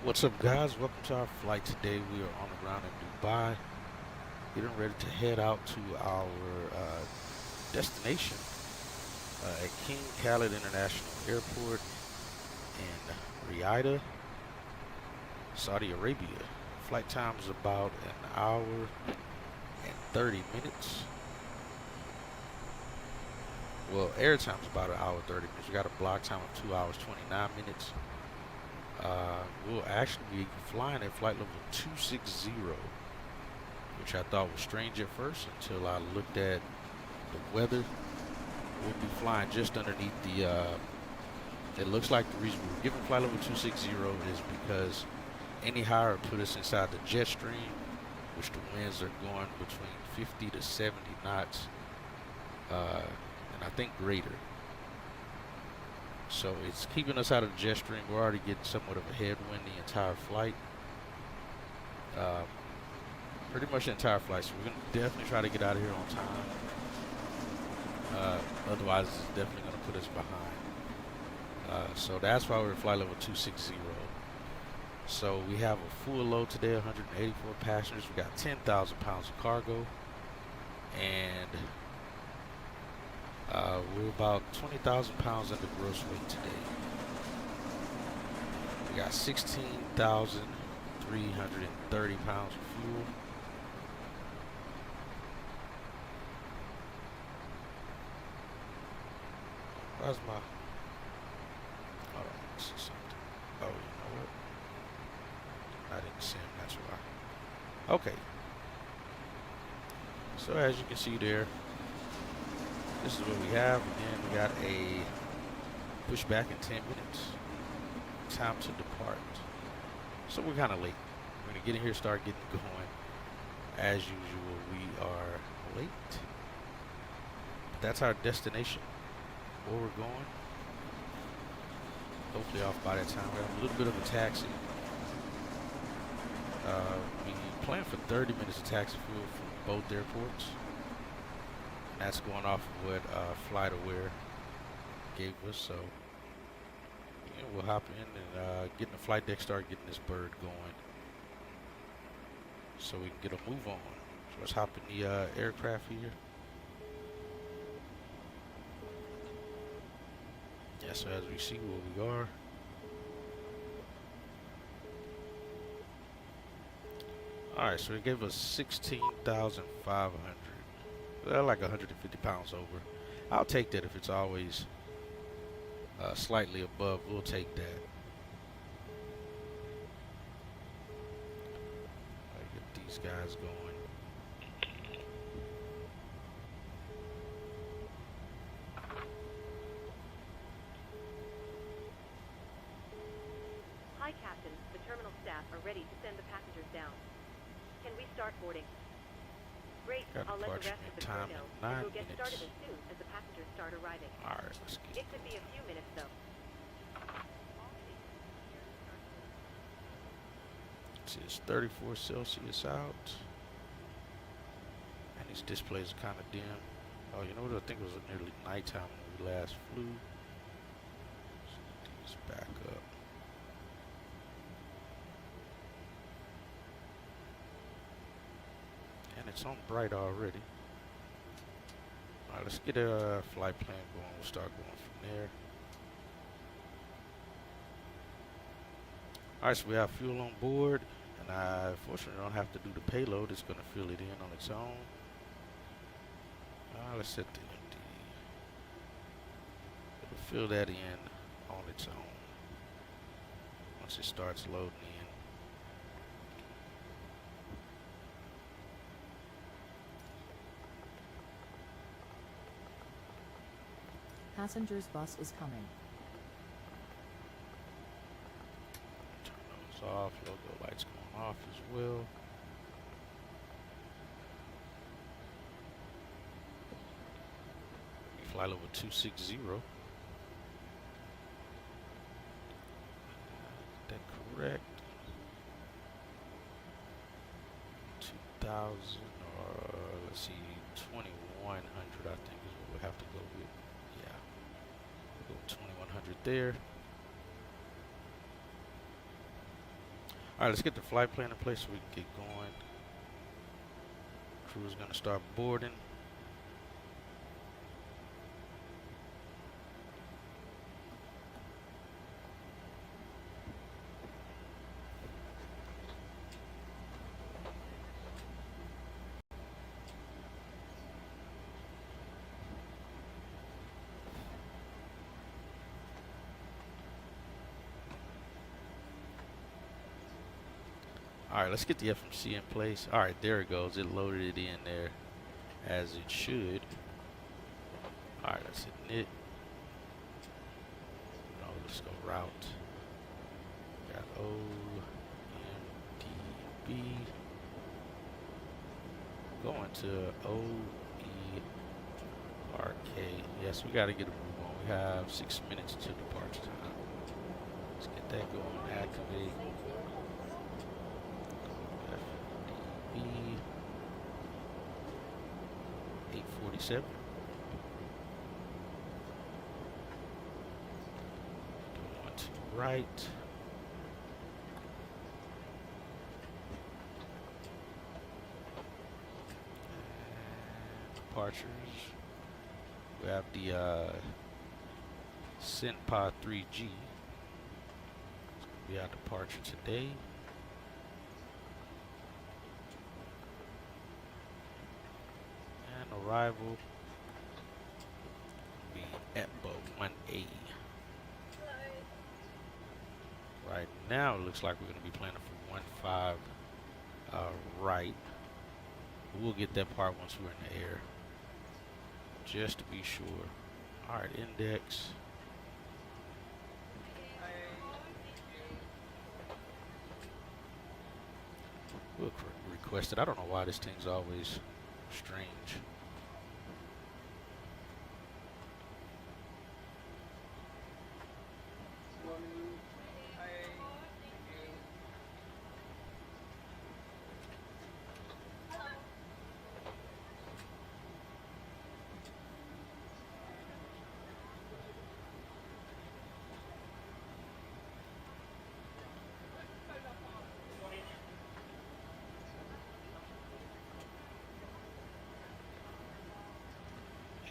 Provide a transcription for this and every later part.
What's up, guys? Welcome to our flight today. We are on the ground in Dubai, getting ready to head out to our destination at King Khalid International Airport in Riyadh, Saudi Arabia. Flight time is about an hour and 30 minutes. Well, air time is about an hour 30 minutes. We got a block time of 2 hours 29 minutes. We'll actually be flying at flight level 260, which I thought was strange at first until I looked at the weather. We'll be flying just underneath the, it looks like the reason we're given flight level 260 is because any higher would put us inside the jet stream, which the winds are going between 50 to 70 knots, and I think greater. So it's keeping us out of the jet stream. We're already getting somewhat of a headwind the entire flight. Pretty much the entire flight. So we're going to definitely try to get out of here on time. Otherwise, it's definitely going to put us behind. So that's why we're at flight level 260. So we have a full load today, 184 passengers. We got 10,000 pounds of cargo. And we're about 20,000 pounds under gross weight today. We got 16,330 pounds of fuel. Where's my... Hold on, let's see something. Oh, you know what? I didn't see him, that's why. Okay. So as you can see there, this is what we have. Again, we got a pushback in 10 minutes. Time to depart. So we're kind of late. We're going to get in here, start getting going. As usual, we are late. But that's our destination. Where we're going. Hopefully off by that time. We have a little bit of a taxi. We plan for 30 minutes of taxi fuel from both airports. That's going off of what Flydubai gave us, so yeah, we'll hop in and get in the flight deck, start getting this bird going, so we can get a move on. So let's hop in the aircraft here. Yeah, so as we see where we are. Alright, so it gave us 16,500. They're like 150 pounds over. I'll take that if it's always slightly above. We'll take that. I'll get these guys going. Hi, Captain. The terminal staff are ready to send the passengers down. Can we start boarding? Great, I'll let the rest of the crew know, and we'll get started as soon as the passengers start arriving. Alright, let's get It could be a few minutes, though. see, it's 34 Celsius out. And these displays are kind of dim. Oh, you know what? I think it was nearly nighttime when we last flew. Let's back up. And it's on bright already. Alright, let's get a flight plan going. We'll start going from there. Alright, so we have fuel on board. And I fortunately don't have to do the payload. It's going to fill it in on its own. Let's set the MD. It'll fill that in on its own. Once it starts loading in. Passengers bus is coming. Turn those off. Logo lights going off as well. Fly level 260. That correct. 2,000 or let's see, 2,100 I think is what we have to go with. Yeah. We'll go 2,100 there. Alright, let's get the flight plan in place so we can get going. Crew is going to start boarding. Alright, let's get the FMC in place. Alright, there it goes. It loaded it in there as it should. Alright, let's hit it. No, let's go route. Got Omdb. Going to OERK. Yes, we got to get a move on. We have 6 minutes to departure time. Let's get that going. Activate. FDB 847. Going to right. Departures. We have the Senpa 3G. It's going to be our departure today. And arrival will be ETBA 1A. Right now it looks like we're going to be planning for 15 right. We'll get that part once we're in the air, just to be sure. Alright, index. We'll request it. I don't know why this thing's always strange.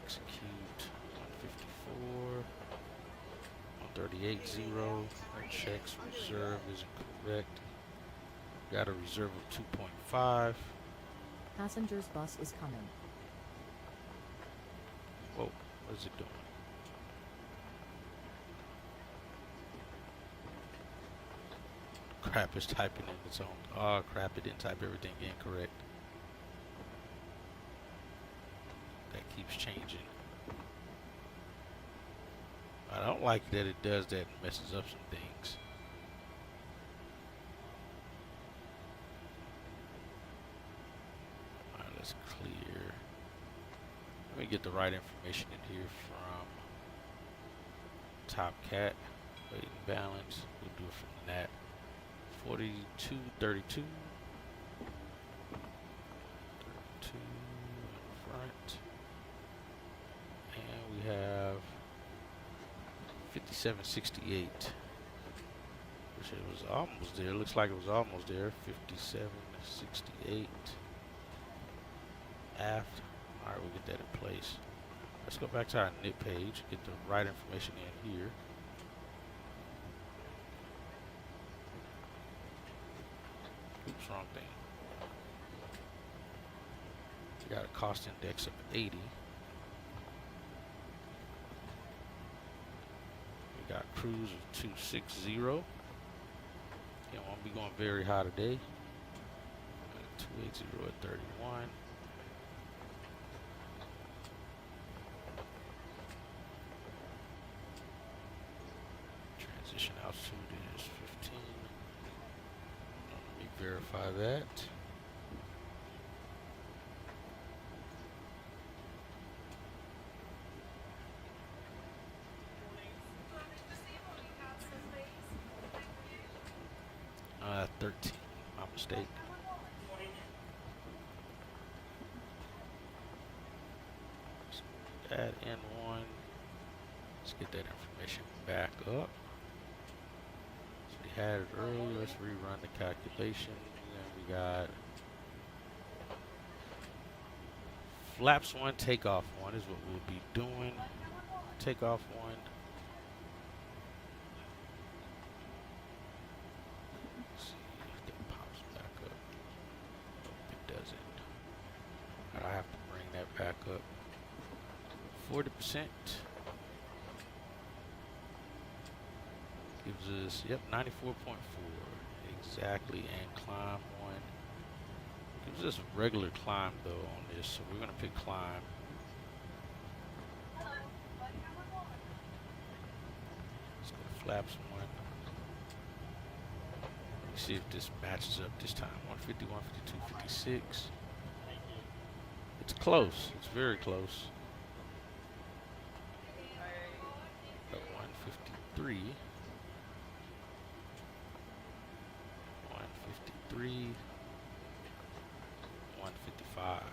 Execute 154, 138.0. That checks reserve is incorrect. Got a reserve of 2.5. Passengers bus is coming. Whoa, what is it doing? Crap, it's typing in its own. Oh crap, it didn't type everything incorrect. That keeps changing. I don't like that it does that and messes up some things. Alright, let's clear. Let me get the right information in here from Top Cat. Weight and balance. We'll do it from that. 4232. 32 in front. And we have 5768. Which it was almost there. Looks like it was almost there. 5768. Aft. Alright, we'll get that in place. Let's go back to our NIT page. Get the right information in here. Oops, wrong thing. We got a cost index of 80. We got cruise of 260. You won't be going very high today. 280 at 31. Transition altitude is 15. Let me verify that. Uh, 13. My mistake. Add in one. Let's get that information back up. So we had it earlier. Let's rerun the calculation. Then we got flaps 1, takeoff 1 is what we'll be doing. Takeoff 1. Let's see if that pops back up. Nope, it doesn't. I have to bring that back up. 40%. Gives us, yep, 94.4 exactly, and climb 1. Gives us a regular climb though on this, so we're gonna pick climb. Let's go to flaps 1. Let me see if this matches up this time. 150, 152, 56. It's close. It's very close. Got 153. 153, 155.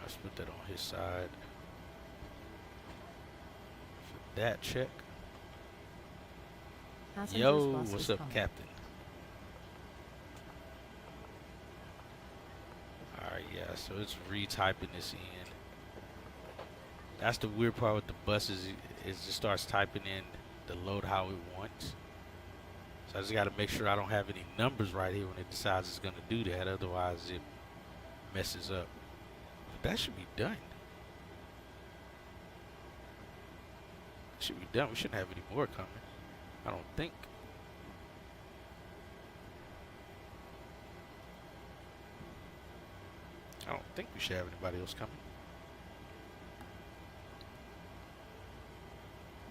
Let's put that on his side. For that check. Passenger's Yo, bus what's is up, coming. Captain? Alright, yeah, so it's retyping this in. That's the weird part with the buses, is it starts typing in the load how it wants. So I just got to make sure I don't have any numbers right here when it decides it's going to do that. Otherwise, it messes up. But that should be done. It should be done. We shouldn't have any more coming. I don't think. I don't think we should have anybody else coming.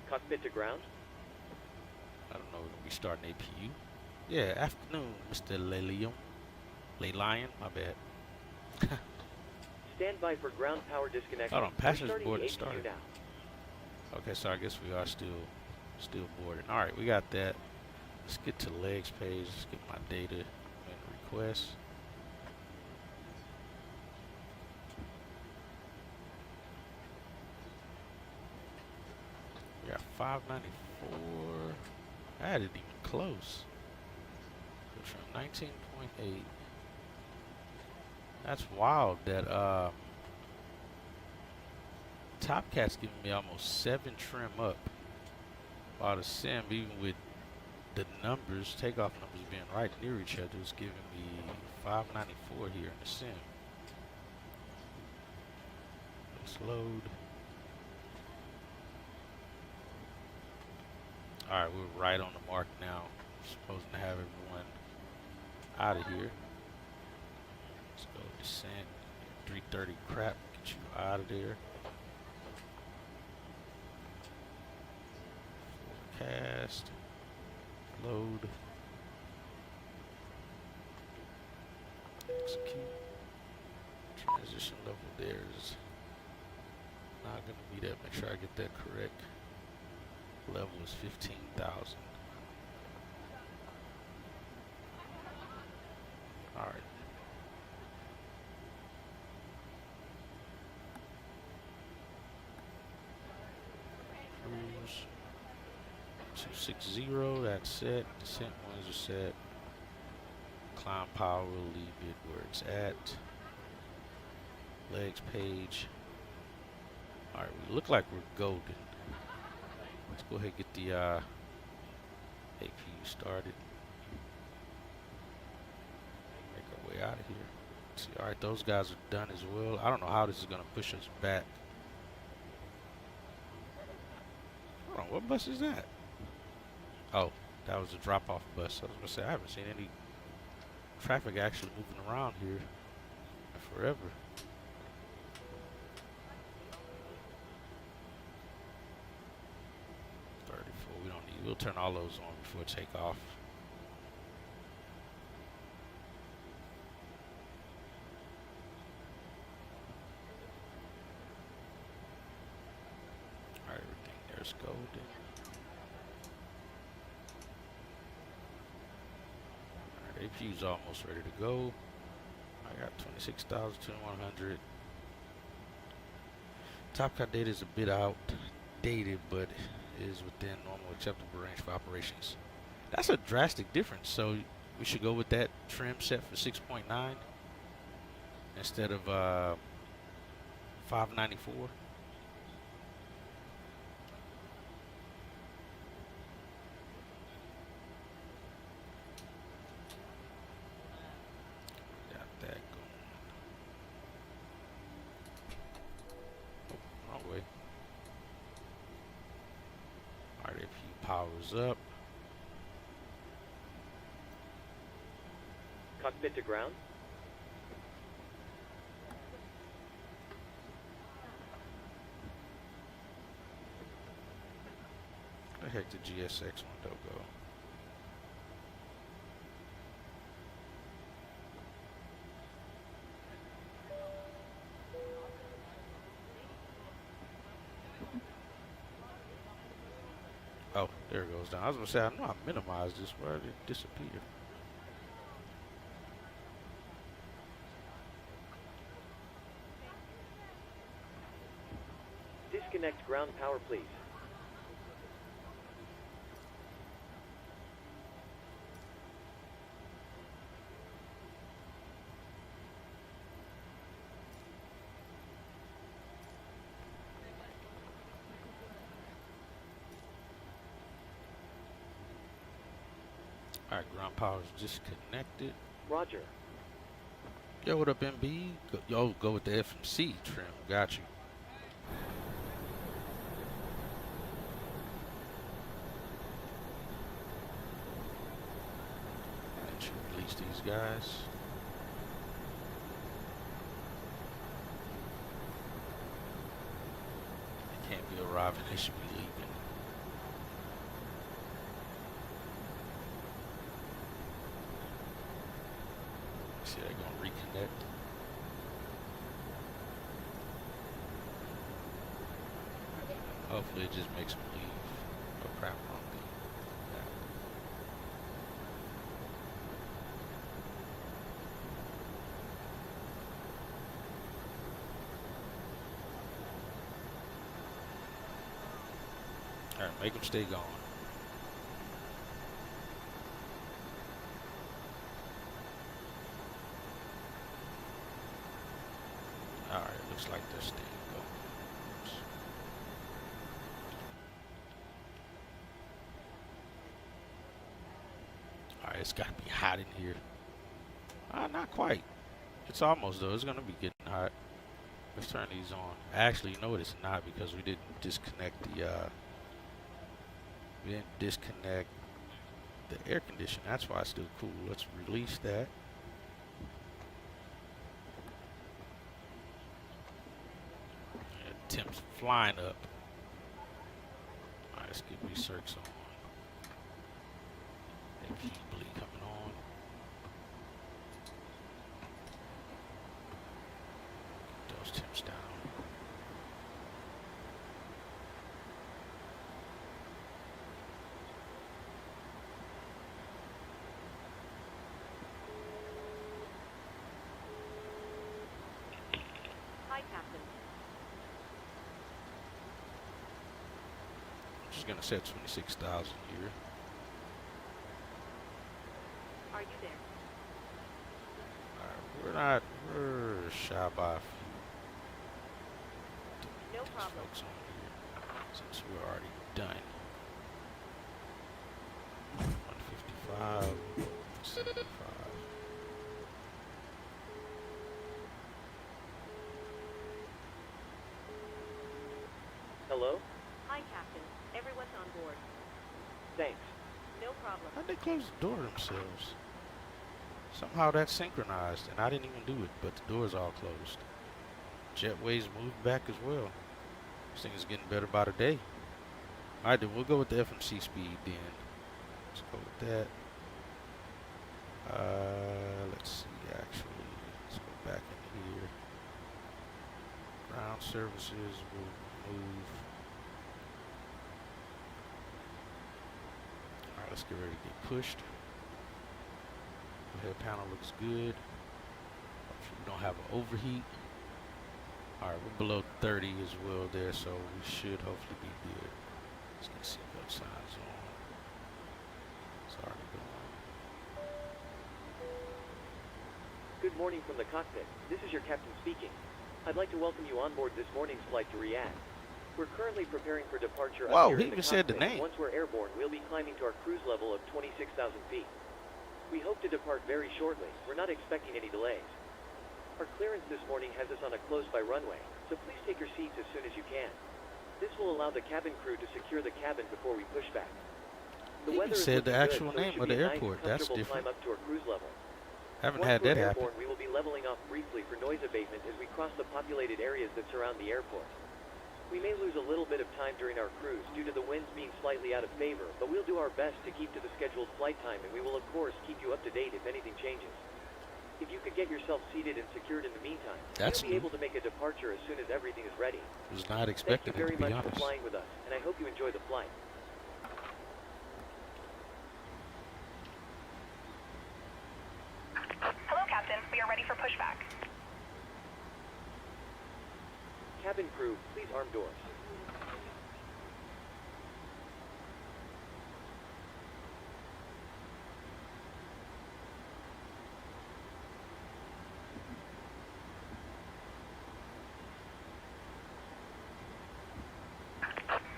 Cockpit to ground. I don't know, we're going to be starting APU. Yeah, afternoon, Mr. Lion, my bad. Stand by for ground power disconnection. Hold on, passenger board is is started. now. Okay, so I guess we are still boarding. All right, we got that. Let's get to legs page. Let's get my data and request. We got 594. That isn't even close. It's from 19.8. That's wild that Top Cat's giving me almost 7 trim up. While the sim, even with the numbers, takeoff numbers being right near each other, is giving me 594 here in the sim. Let's load. Alright, we're right on the mark now. We're supposed to have everyone out of here. Let's go descent. 330 crap. Get you out of there. Forecast. Load. Execute. Transition level there is not going to be that. Make sure I get that correct. Level is 15,000. Alright. Cruise 260, that's set. Descent ones are set. Climb power, we'll leave it where it's at. Legs page. Alright, we look like we're golden. Let's go ahead and get the APU started. Make our way out of here. Let's see, alright, those guys are done as well. I don't know how this is going to push us back. Hold on, what bus is that? Oh, that was a drop-off bus. I was going to say, I haven't seen any traffic actually moving around here in forever. We'll turn all those on before takeoff. Alright, everything there's golden. Alright, APU's almost ready to go. I got 26,100. Top Cut data is a bit outdated, but is within normal acceptable range for operations. That's a drastic difference. So we should go with that trim set for 6.9 instead of 594. Got that going. Oh, wrong way. Alright, if he powers up. Cockpit to ground. Where the heck did GSX window go? Oh, there it goes down. I was gonna say, I know I minimized this. Where did it disappear? Disconnect ground power, please. Alright, ground power is disconnected. Roger. Yo, what up, MB? Yo, go with the FMC trim. Got you. Let you release these guys. They can't be arriving, they should be leaving. See, they're gonna reconnect. Hopefully it just makes them leave. Oh crap, wrong thing. Alright, make them stay gone. Alright, looks like they're staying gone. Oops. Alright, it's gotta be hot in here. Not quite. It's almost though. It's gonna be getting hot. Let's turn these on. Actually, you know what? It's not because we didn't disconnect the air conditioner. That's why it's still cool. Let's release that. Yeah, temps flying up. Alright, let's get research on. Bleed coming on. Get those temps down. Hi, Captain. Just gonna set 26,000 here. Are you there? Alright, we're shy by a few. No These problem. folks on here, since we're already done. 155, 75. Hello? Hi, Captain. Everyone's on board. Thanks. No problem. How'd they close the door themselves? Somehow that's synchronized, and I didn't even do it, but the door's all closed. Jetway's moved back as well. This thing is getting better by the day. Alright, then we'll go with the FMC speed then. Let's go with that. Let's see, actually. Let's go back in here. Ground services will move. Alright, let's get ready to get pushed. The head panel looks good. We don't have an overheat. Alright, we're below 30 as well there, so we should hopefully be good. Let's get seatbelt signs on. Sorry, go on. Good morning from the cockpit. This is your captain speaking. I'd like to welcome you on board this morning's flight to Riyadh. We're currently preparing for departure. Whoa, up here he in the even said the cockpit. name. Once we're airborne, we'll be climbing to our cruise level of 26,000 feet. We hope to depart very shortly. We're not expecting any delays. Our clearance this morning has us on a close-by runway, so please take your seats as soon as you can. This will allow the cabin crew to secure the cabin before we push back. The He even weather is said the looking actual good, so it name should of be the a nice, airport. That's comfortable different. climb up to our cruise level. Haven't Once had we're that happen. airborne, we will be leveling off briefly for noise abatement as we cross the populated areas that surround the airport. We may lose a little bit of time during our cruise due to the winds being slightly out of favor, but we'll do our best to keep to the scheduled flight time, and we will of course keep you up to date if anything changes. If you could get yourself seated and secured in the meantime, That's you'll be able to make a departure as soon as everything is ready. Was not Thank expecting you it, very to be much for honest. flying with us, and I hope you enjoy the flight. Hello, Captain. We are ready for pushback. Cabin crew, please arm doors.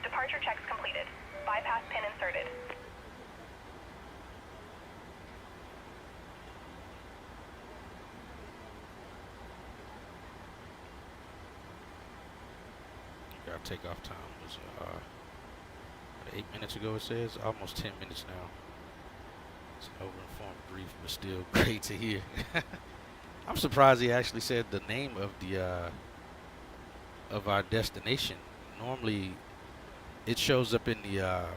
Departure checks completed. Bypass pin inserted. Our takeoff time was 8 minutes ago. It says almost 10 minutes now. It's an over-informed brief, but still great to hear. I'm surprised he actually said the name of the of our destination. Normally, it shows up in the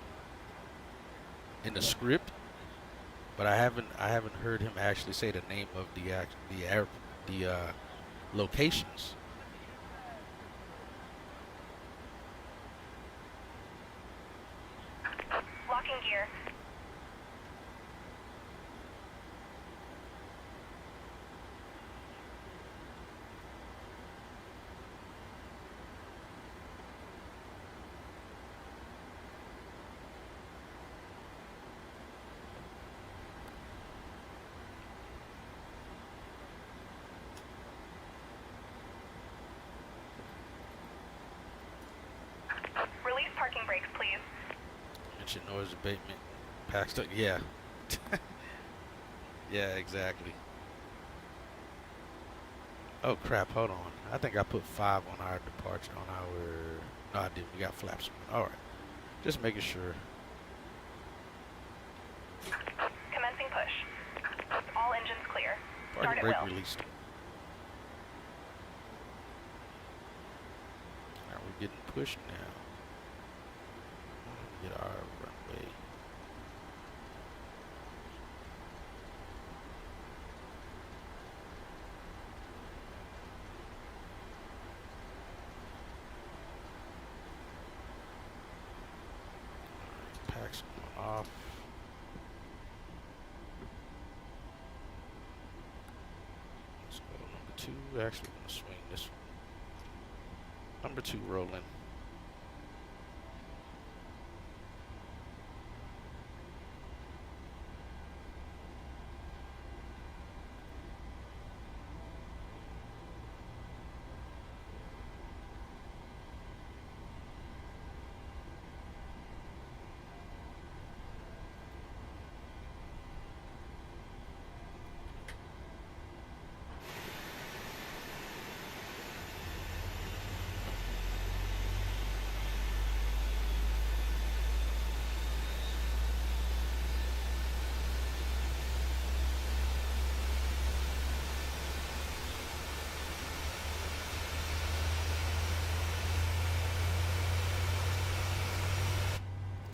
script, but I haven't heard him actually say the name of the locations. Locking gear. Release parking brakes, please. Mention noise abatement. Paxton, yeah. Yeah, exactly. Oh crap, hold on. I think I put 5 on our departure, on our... No, I didn't. We got flaps on. Alright. Just making sure. Commencing push. All engines clear. Start Parking at brake will. released. Alright, we're getting pushed now. Get our runway. Packs going off. Let's go number 2. Actually, I'm gonna swing this one. Number 2 rolling.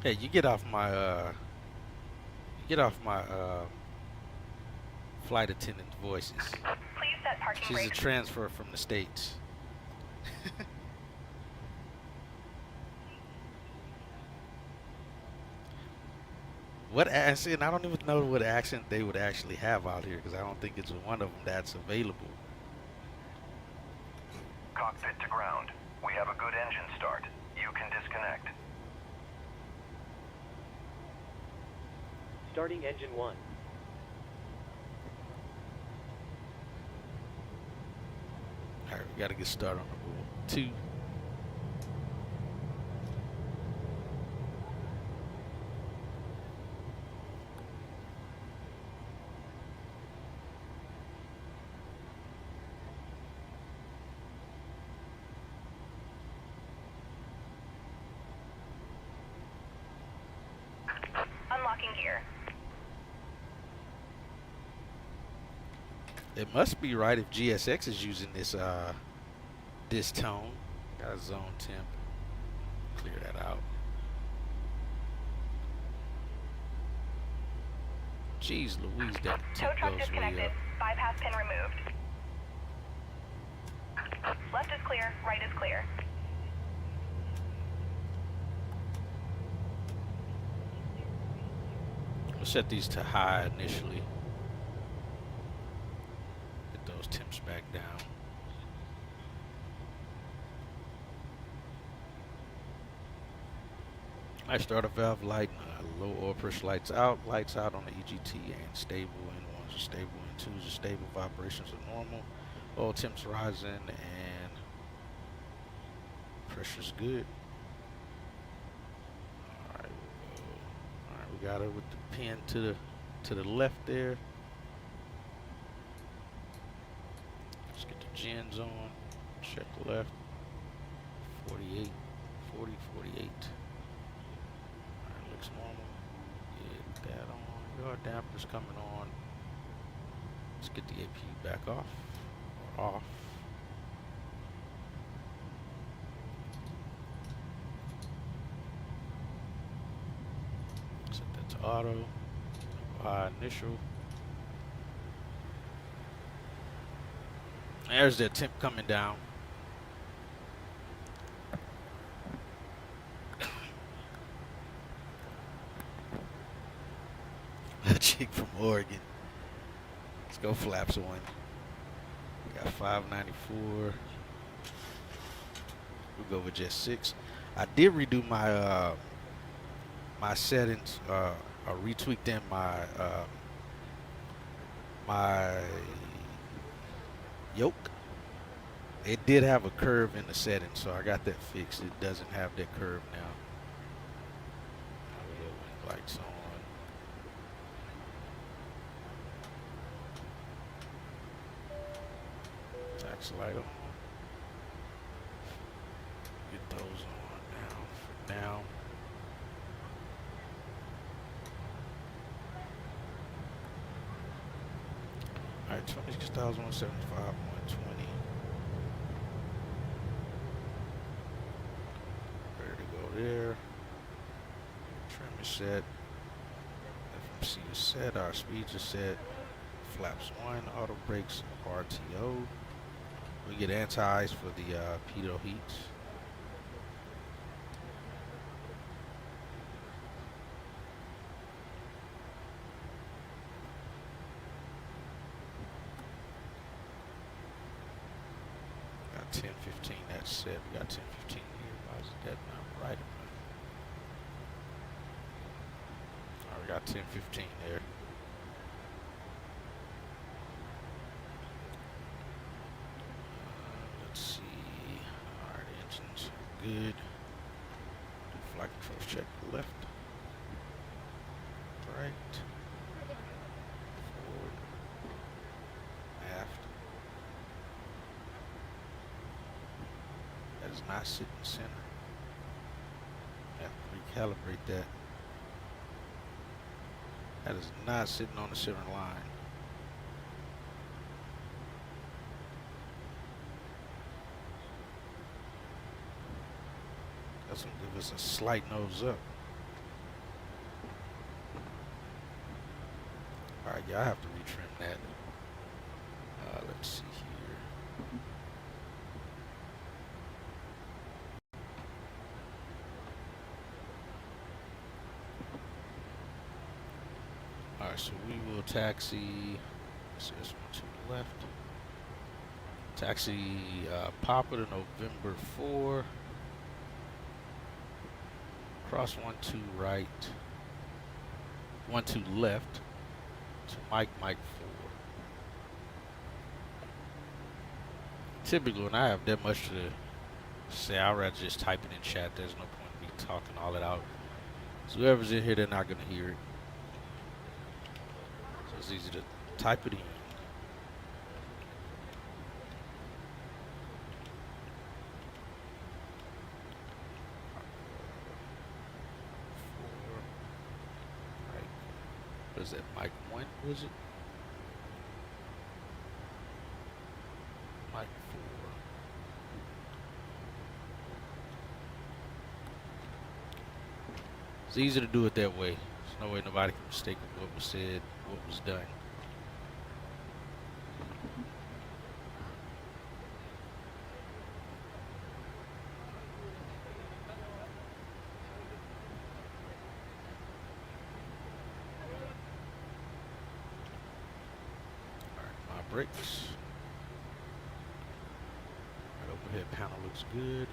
Hey, you get off my flight attendant voices. Please set parking She's a brakes. transfer from the States. What accent? I don't even know what accent they would actually have out here because I don't think it's one of them that's available. Cockpit to ground. We have a good engine start. You can disconnect. Starting engine 1. Alright, we gotta get started on the 2. Unlocking gear. It must be right if GSX is using this this tone. Got a zone temp. Clear that out. Jeez Louise, that Tow temp truck goes way disconnected. up. Bypass pin removed. Left is clear, right is clear. We'll set these to high initially. Get those temps back down. I start a valve light, low oil pressure lights out on the EGT and stable. N1s are stable, N2s are stable, vibrations are normal. Oil temps rising and pressure's good. Alright, we got it with the pin to the left there. Let's get the gens on. Check the left. 48, 40, 48. Looks normal. Get that on. Yard dampers coming on. Let's get the APU back off. Or off. Set that to auto. Initial. There's the temp coming down. A chick from Oregon. Let's go flaps one. Got 594. We'll go with just 6. I did redo my my settings. I retweaked in my yoke. It did have a curve in the settings, so I got that fixed. It doesn't have that curve now. Lights on. Light on. Get those on now for now. Alright, 26,175, 120. Ready to go there. Trim is set. FMC is set. Our speeds are set. Flaps 1, auto brakes, RTO. We get anti-ice for the pitot heats. Got 10, 15, that's set. We got 10, 15 here. Why is that not right? Alright, we got 10, 15 there. Good. Do flight controls check left, right, forward, aft. That is not sitting center. Have to recalibrate that. That is not sitting on the center line. That's gonna give us a slight nose up. Alright, yeah, I have to retrim that. Let's see here. Alright, so we will taxi. Let's see, this one to the left. Taxi Papa to November 4. Cross 12 right. 1-2 left to Mike 4. Typically, when I have that much to say, I'd rather just type it in chat. There's no point in me talking all it out. So whoever's in here, they're not going to hear it. So it's easy to type it in. What is that, Mike 1, was it? Mike 4. It's easy to do it that way. There's no way nobody can mistake what was said, what was done. Brakes. That overhead panel looks good.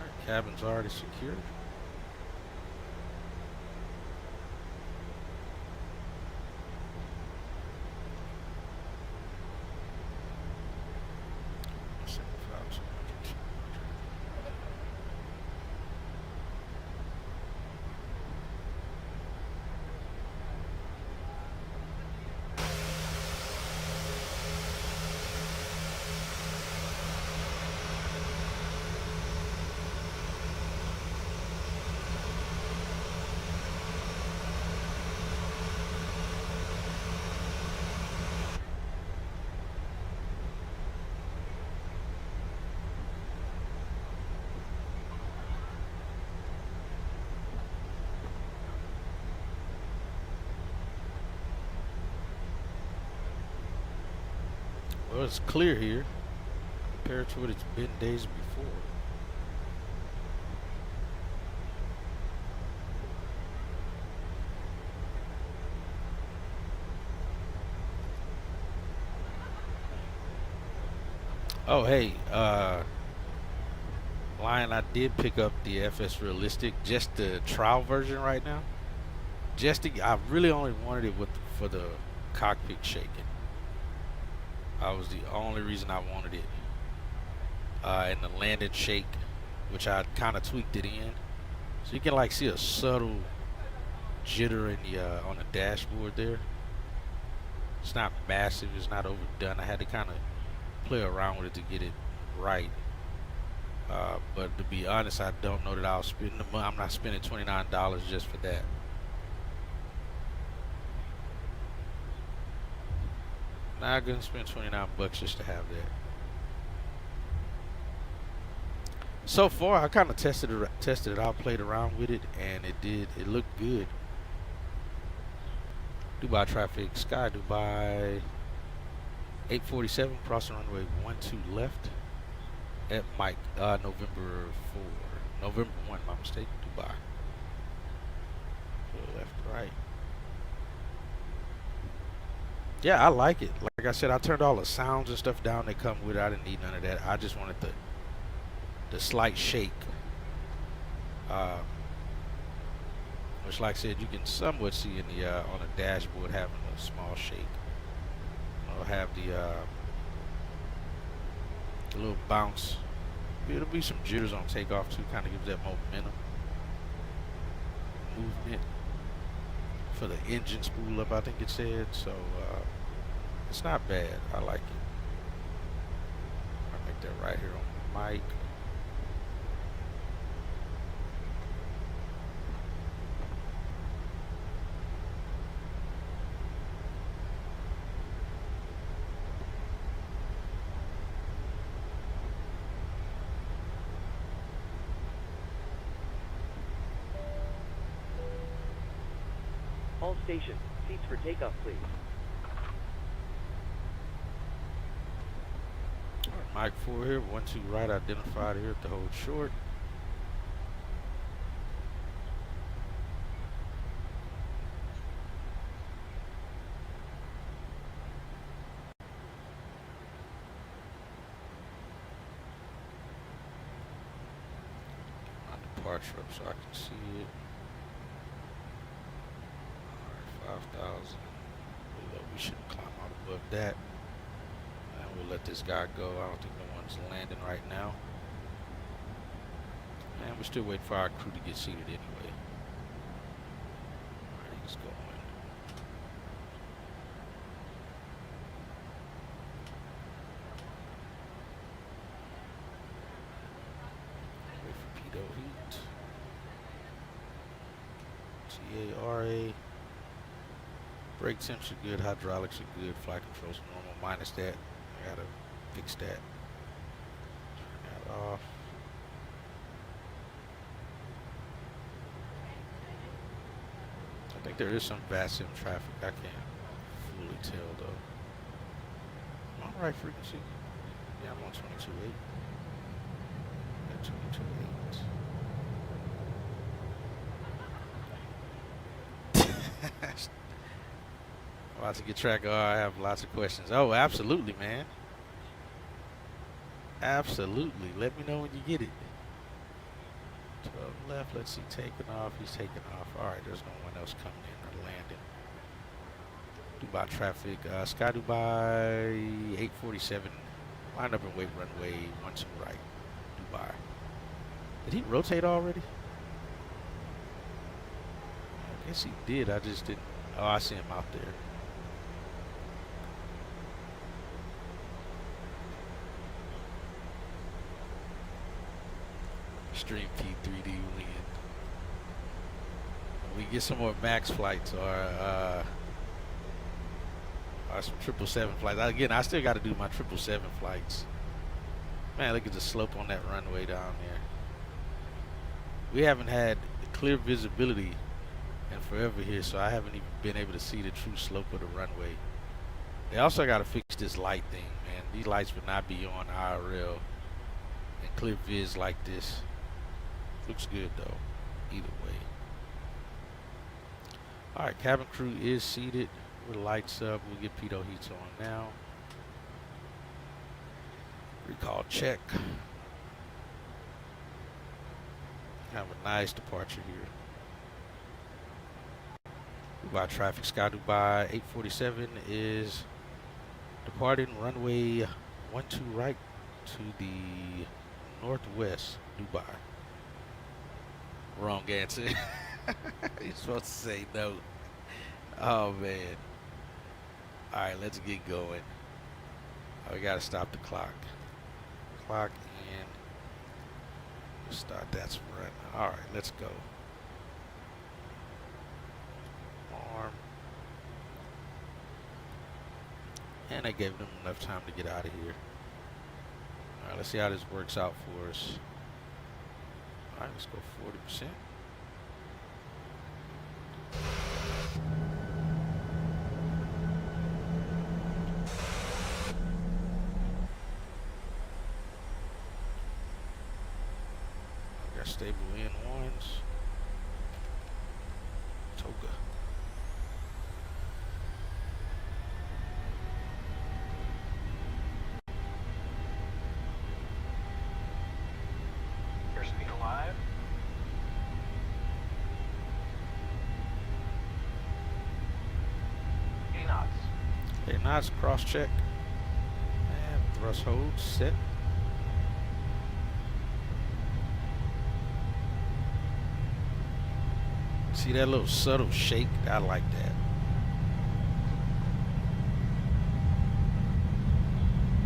Our cabin's already secured. Well, it's clear here compared to what it's been days before. Oh, hey, Lion, I did pick up the FS Realistic, just the trial version right now. I really only wanted it for the cockpit shaking. That was the only reason I wanted it. And the landing shake, which I kind of tweaked it in, so you can like see a subtle jitter in the on the dashboard there. It's not massive, it's not overdone. I had to kind of play around with it to get it right. But to be honest, I don't know that I'll spend the money. I'm not spending $29 just for that. Not gonna spend 29 bucks just to have that. So far, I kind of tested it out, played around with it, and it looked good. Dubai traffic, Sky Dubai, 847, crossing runway 12 left at Mike, November 1, my mistake, Dubai. Left, right. Yeah, I like it. Like I said, I turned all the sounds and stuff down that come with it. I didn't need none of that. I just wanted the slight shake. Which, like I said, you can somewhat see in the on the dashboard having a small shake. I'll have the little bounce. There'll be some jitters on takeoff too, kind of gives that momentum. Movement for the engine spool up, I think it said. So it's not bad. I like it. I'll make that right here on the mic. All stations, seats for takeoff, please. Mike 4 here, 12 right identified here at the hold short. departure up so I can see it. Alright, 5,000. We shouldn't climb out above that. And we'll let this guy go. I don't think no one's landing right now. And we're still waiting for our crew to get seated anyway. Alright, he's going. Wait for pitot heat. TARA. Brake temps are good, hydraulics are good, flight controls are normal, minus that. I gotta fix that. Turn that off. I think there is some VASIM traffic. I can't fully tell though. I'm on the right frequency. Yeah, I'm on 22.8. At 22.8. About to get track. Oh, I have lots of questions. Oh, absolutely, man. Absolutely. Let me know when you get it. 12 left. Let's see. Taking off. He's taking off. All right. There's no one else coming in or landing. Dubai traffic. Sky Dubai 847. Line up and wait runway 12 right. Dubai. Did he rotate already? I guess he did. I just didn't. Oh, I see him out there. Stream P3D win. We get some more max flights or some 777 flights. Again, I still got to do my 777 flights. Man, look at the slope on that runway down there. We haven't had clear visibility in forever here, so I haven't even been able to see the true slope of the runway. They also got to fix this light thing, man. These lights would not be on IRL and clear viz like this. Looks good though, either way. Alright, cabin crew is seated with lights up. We'll get pitot heats on now. Recall check. Have a nice departure here. Dubai traffic, Sky Dubai 847 is departing runway 12 right to the northwest, Dubai. Wrong answer. You're supposed to say no. Oh man. Alright, let's get going. Oh, we gotta stop the clock. Clock in. We'll start that sprint. Alright, let's go. Arm. And I gave them enough time to get out of here. Alright, let's see how this works out for us. Alright, let's go 40%. Got stable in ones. Toga. Airspeed alive. 80 knots. 8 knots, cross check. And thrust hold, set. See that little subtle shake? I like that.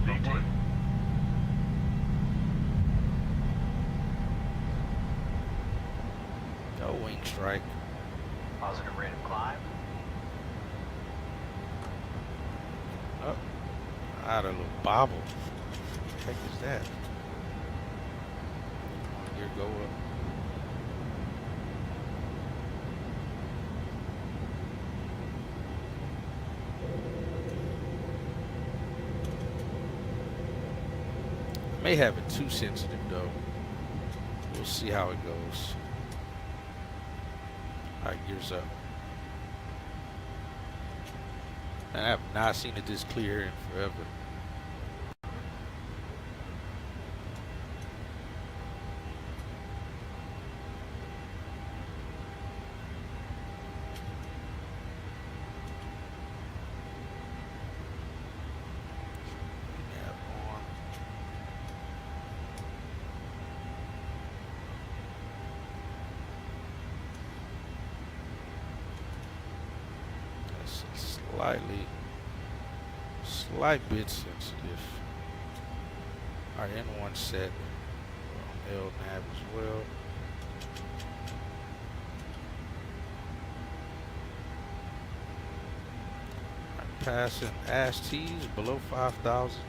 Rotate. No wing strike. Positive rate of climb. Oh, I had a little bobble. What the heck is that? Here, go up. May have it too sensitive though. We'll see how it goes. Alright, gears up. I have not seen it this clear in forever. slight bit sensitive. Our N1 set on LNAV as well. Passing ASTs below 5,000.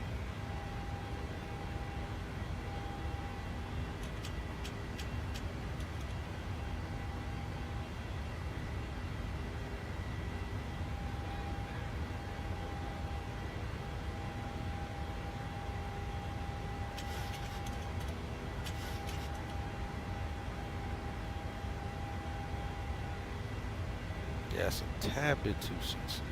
Yeah, it's a tad bit too sensitive.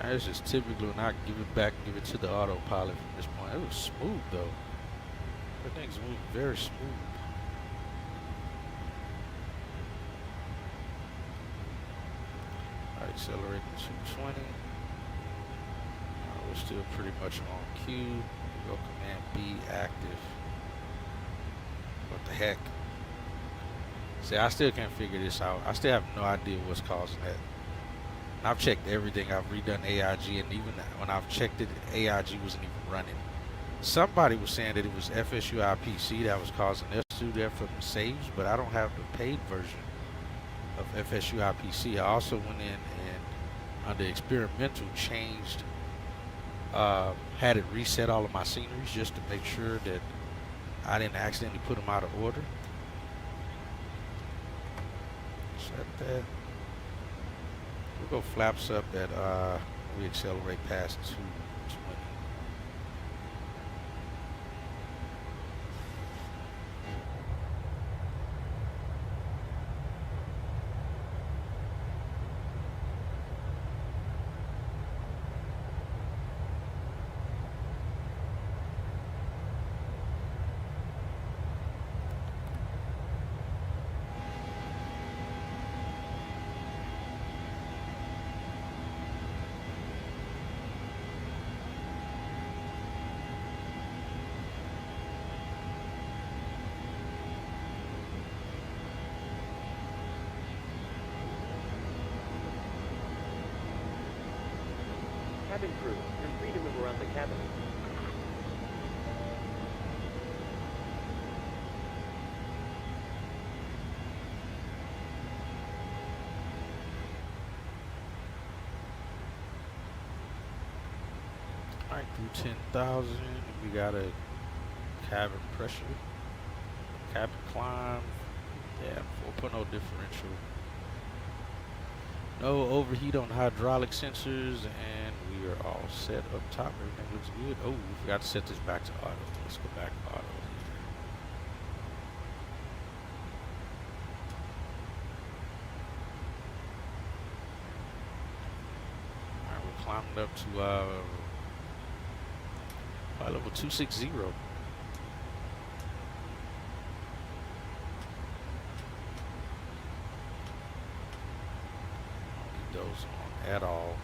It's just typically when I give it to the autopilot from this point. It was smooth though. Everything's moving very smooth. Alright, accelerating 220. We're still pretty much on cue. Go Command B active. What the heck? See, I still can't figure this out. I still have no idea what's causing that. I've checked everything. I've redone AIG, and even when I've checked it, AIG wasn't even running. Somebody was saying that it was FSU IPC that was causing us to do that for the saves, but I don't have the paid version of FSU IPC. I also went in and under experimental changed, had it reset all of my sceneries just to make sure that I didn't accidentally put them out of order. Set that. We'll go flaps up that we accelerate past 220. Cabin crew, you're free to move around the cabin. Alright, through 10,000, we got a cabin pressure, cabin climb, yeah, 4.0 differential. No overheat on hydraulic sensors, and we are all set up top. Everything looks good. Oh, we forgot to set this back to auto. Let's go back to auto. Alright, we're climbing up to probably level 260. Those on at all.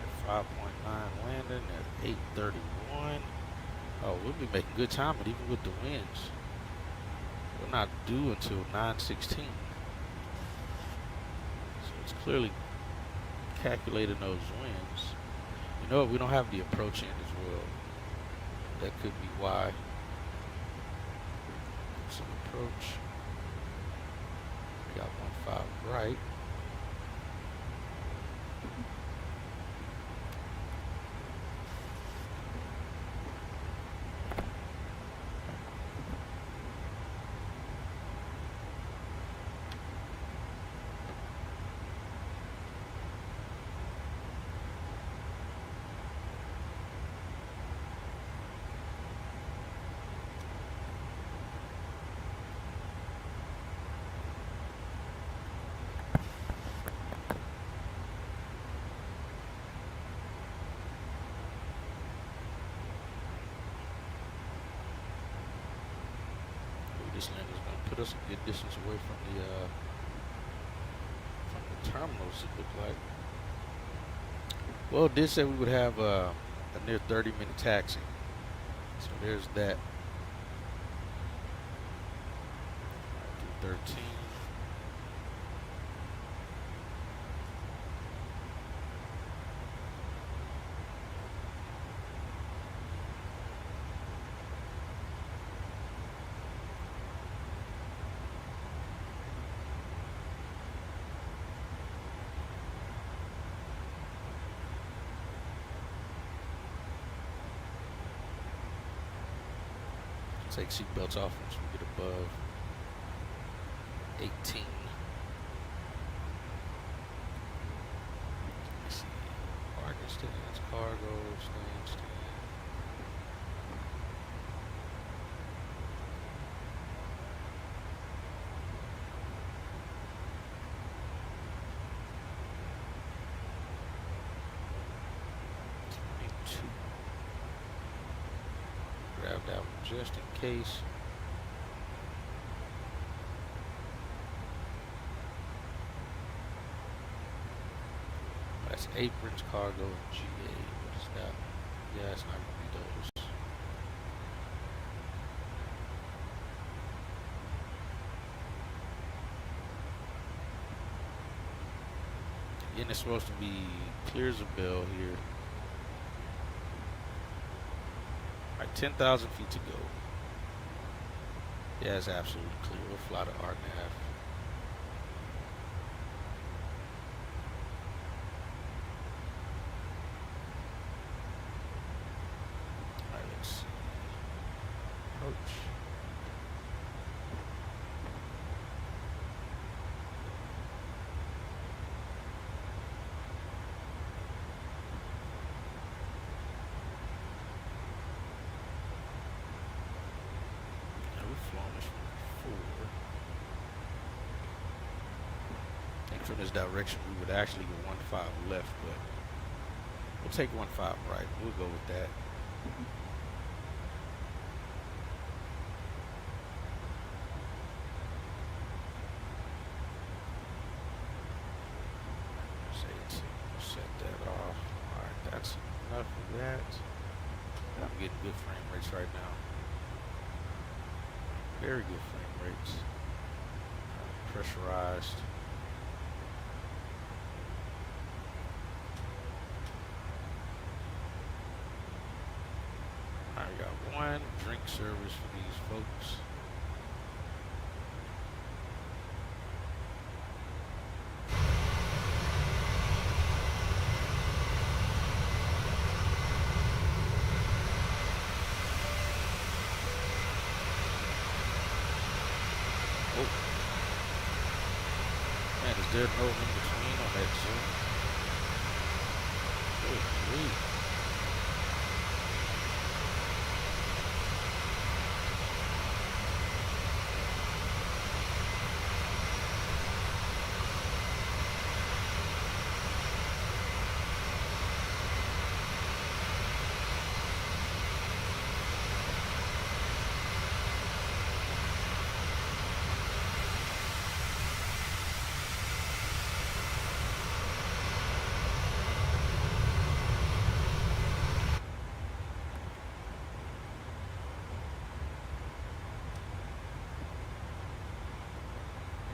At 5.9 landing at 8:31. Oh, we'll be making good time, but even with the winds. We're not due until 9:16. So it's clearly calculating those winds. You know what? We don't have the approach end as well. That could be why. Some approach. We right. This land is going to put us a good distance away from the terminals, it looked like. Well, it did say we would have a near 30-minute taxi. So there's that. 13. Take seatbelts off once we get above 18. Let's see. Parking stands, cargo stands. Grab that one just in case. That's aprons, cargo, and GA. What is that? Yeah, it's not gonna be those. Again, it's supposed to be clear as a bell here. 10,000 feet to go. Yeah, it's absolutely clear. We'll fly to ARC-NAV. Alright, let's see. Approach. From this direction, we would actually go 15 left, but we'll take 15 right. We'll go with that. Set that off. All right, that's enough of that. I'm getting good frame rates right now. Very good frame rates. Pressurized. I got one drink service for these folks. Oh. Man, is there no in between on that Zoom? Good grief.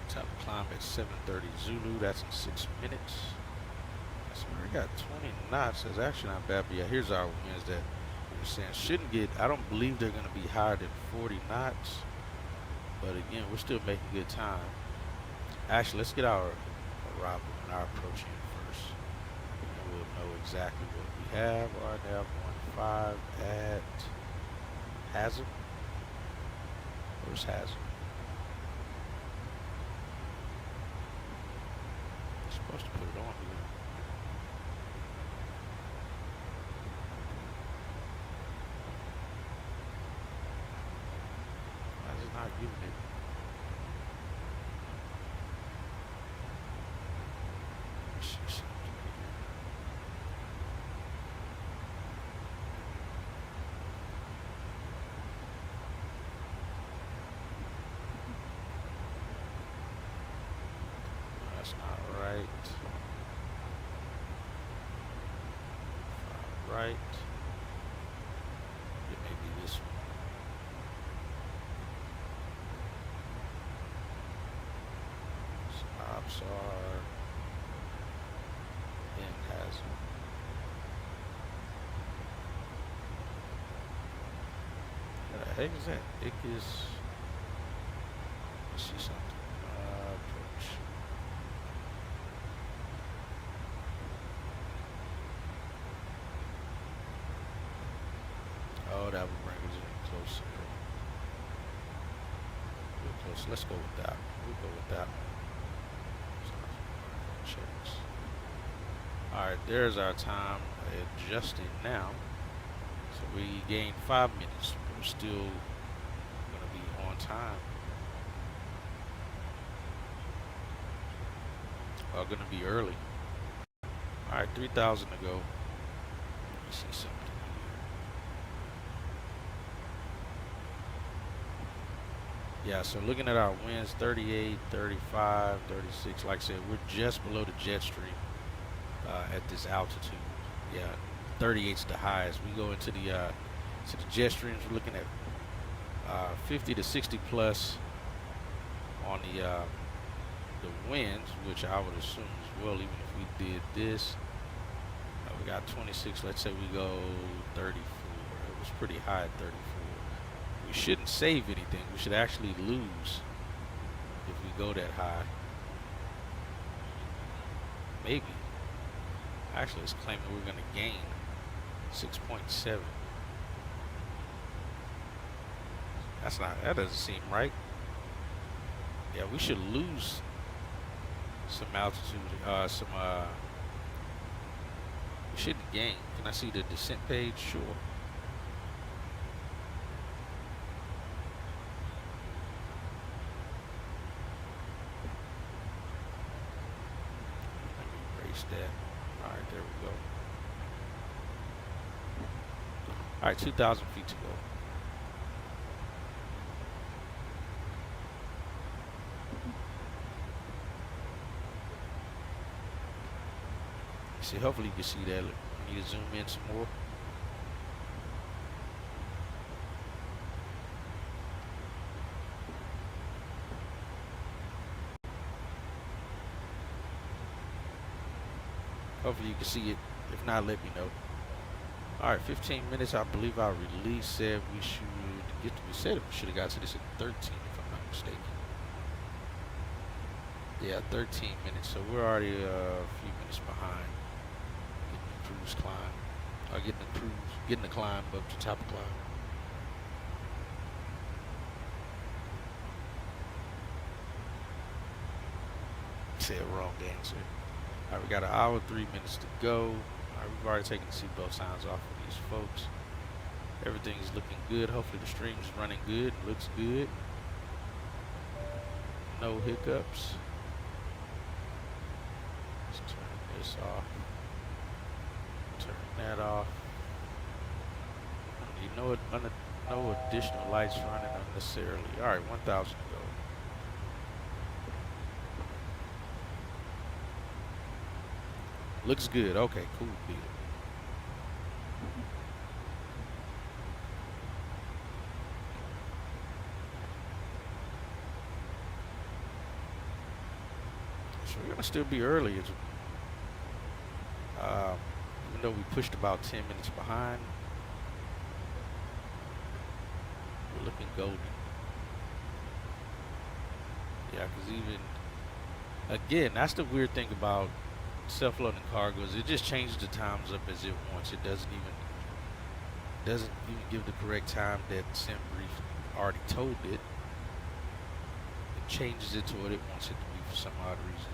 Time to climb at 7:30 Zulu. That's in 6 minutes. So we got 20 knots. That's actually not bad. But yeah, here's our winds that we were saying shouldn't get. I don't believe they're going to be higher than 40 knots. But again, we're still making good time. Actually, let's get our arrival and our approach in first. And we'll know exactly what we have. RNF 15 at Hazard. Where's Hazard? I'm supposed to put it on here. Why is it not giving it? Let's see something here. That's not right. Right. It may be this one. Stops are in Hazard. What the heck is that? It is. Let's see something. Approach. Oh, that would bring us in closer. Real close. Let's go with that. We'll go with that. Checks. Alright, there's our time adjusted now. So we gained 5 minutes. We're still going to be on time. Going to be early. Alright, 3,000 to go. Let me see something. Yeah, so looking at our winds, 38, 35, 36. Like I said, we're just below the jet stream at this altitude. Yeah, 38's the highest. We go into the jet streams. We're looking at 50 to 60 plus on the winds, which I would assume as well. Even if we did this, we got 26. Let's say we go 34. It was pretty high at 34. We shouldn't save anything. We should actually lose if we go that high. Maybe. Actually, it's claiming we're going to gain 6.7. That doesn't seem right. Yeah, we should lose some altitude. We shouldn't gain. Can I see the descent page? Sure. That. All right, there we go. All right, 2,000 feet to go. See, hopefully you can see that. Look, we need to zoom in some more. Hopefully you can see it. If not, let me know. Alright, 15 minutes. I believe our release said we should get to, we said we should have got to this at 13 if I'm not mistaken. Yeah, 13 minutes. So we're already a few minutes behind getting the cruise climb. Or getting the climb up to top of climb. Said wrong answer. Alright, we got an hour, 3 minutes to go. Alright, we've already taken the seatbelt signs off of these folks. Everything is looking good. Hopefully the stream's running good. Looks good. No hiccups. Let's turn this off. Turn that off. You know it, no additional lights running unnecessarily. Alright, 1,000 to go. Looks good. Okay, cool. Beat it. So we're gonna still be early, even though we pushed about 10 minutes behind. We're looking golden. Yeah, because even Again, that's the weird thing about self-loading cargoes. It just changes the times up as it wants. It doesn't even give the correct time that SimBrief already told it. It changes it to what it wants it to be for some odd reason.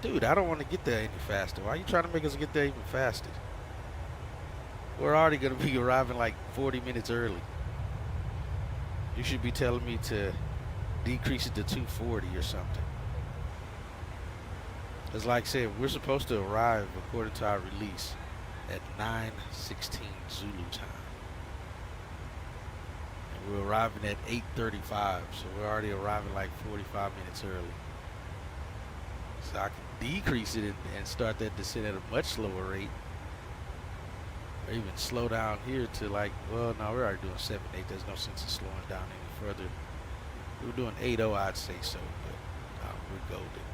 Dude, I don't want to get there any faster. Why are you trying to make us get there even faster? We're already going to be arriving like 40 minutes early. You should be telling me to decrease it to 240 or something. It's like I said, we're supposed to arrive according to our release at 9:16 Zulu time. And we're arriving at 8:35, so we're already arriving like 45 minutes early. So I can decrease it and start that descent at a much slower rate. Or even slow down here to like, well, no, we're already doing 7-8. There's no sense in slowing down any further. If we were doing 8-0, I'd say so, but we're golden.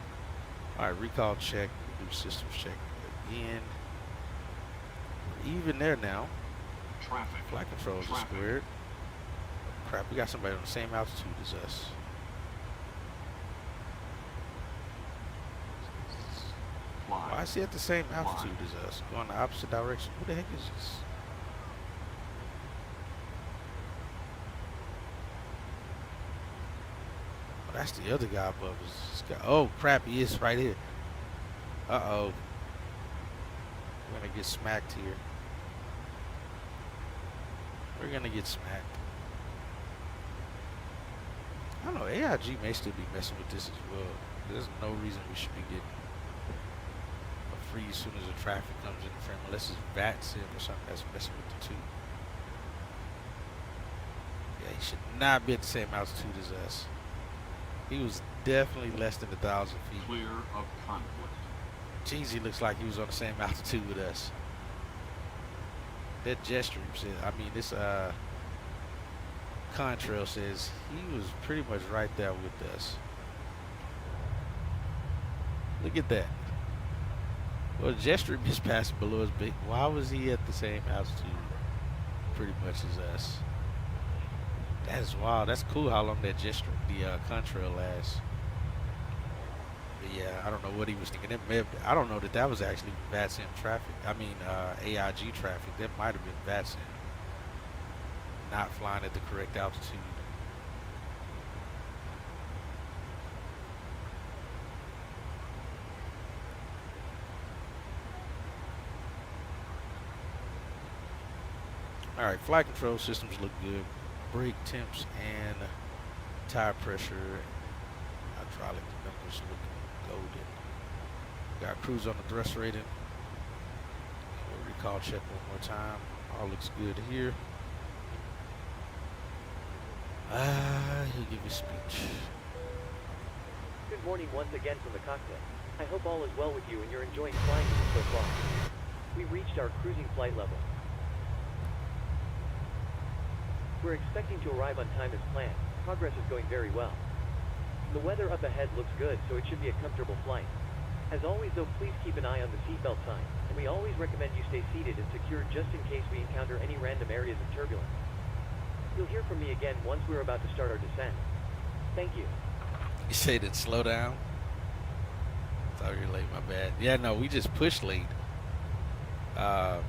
All right, recall check, do systems check again. We're even there now. Traffic. Flight controls are squared. Oh, crap, we got somebody on the same altitude as us. Why is he at the same altitude as us? Going the opposite direction. Who the heck is this? Oh, that's the other guy above us. This guy. Oh crap, he is right here. Uh-oh. We're gonna get smacked here. We're gonna get smacked. I don't know, AIG may still be messing with this as well. There's no reason we should be getting freeze as soon as the traffic comes in the frame, unless it's VRAM or something that's messing with the two. Yeah, he should not be at the same altitude as us. He was definitely less than 1,000 feet. Clear of conflict. Jeez, he looks like he was on the same altitude with us. That jet stream says, I mean, this contrail says he was pretty much right there with us. Look at that. Well, the jet stream is passing below us, but why was he at the same altitude pretty much as us? That is wild. That's cool how long that jet stream, the contrail lasts. But yeah, I don't know what he was thinking. It may have, I don't know that was actually VRAM traffic. I mean, AIG traffic. That might have been VRAM. Not flying at the correct altitude. Alright, flight control systems look good. Brake temps and tire pressure and hydraulic numbers look golden. Got cruise on the thrust rating. We'll recall check one more time. All looks good here. He'll give you speech. Good morning once again from the cockpit. I hope all is well with you and you're enjoying flying so far. We reached our cruising flight level. We're expecting to arrive on time as planned. Progress is going very well. The weather up ahead looks good, so it should be a comfortable flight. As always though, please keep an eye on the seatbelt sign, and we always recommend you stay seated and secure just in case we encounter any random areas of turbulence. You'll hear from me again once we're about to start our descent. Thank you. You say that slow down? Thought you were late, my bad. Yeah, no, we just pushed late. Yeah.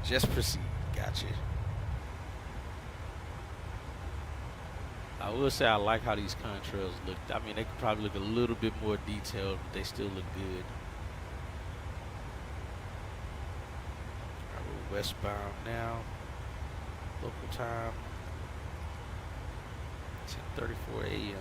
Just proceed. Gotcha. I will say I like how these contrails look. I mean, they could probably look a little bit more detailed, but they still look good. Alright, we're westbound now. Local time 10:34 a.m.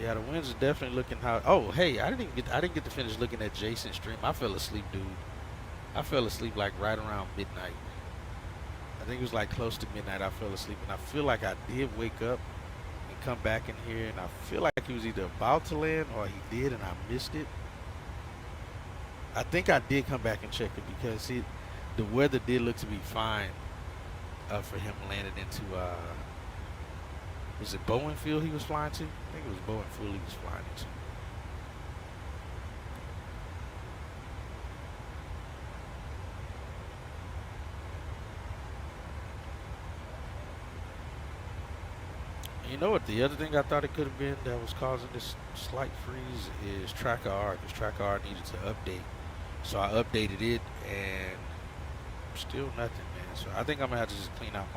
Yeah, the winds are definitely looking hot. Oh, hey, I didn't get to finish looking at Jason's stream. I fell asleep, dude. I fell asleep like right around midnight. think it was like close to midnight. I fell asleep, and I feel like I did wake up and come back in here, and I feel like he was either about to land or he did, and I missed it. I think I did come back and check it because the weather did look to be fine for him landing into. Was it Boeing Field he was flying to? I think it was Boeing Field he was flying into. You know what? The other thing I thought it could have been that was causing this slight freeze is Tracker R, because Tracker R needed to update. So I updated it, and still nothing, man. So I think I'm gonna have to just clean out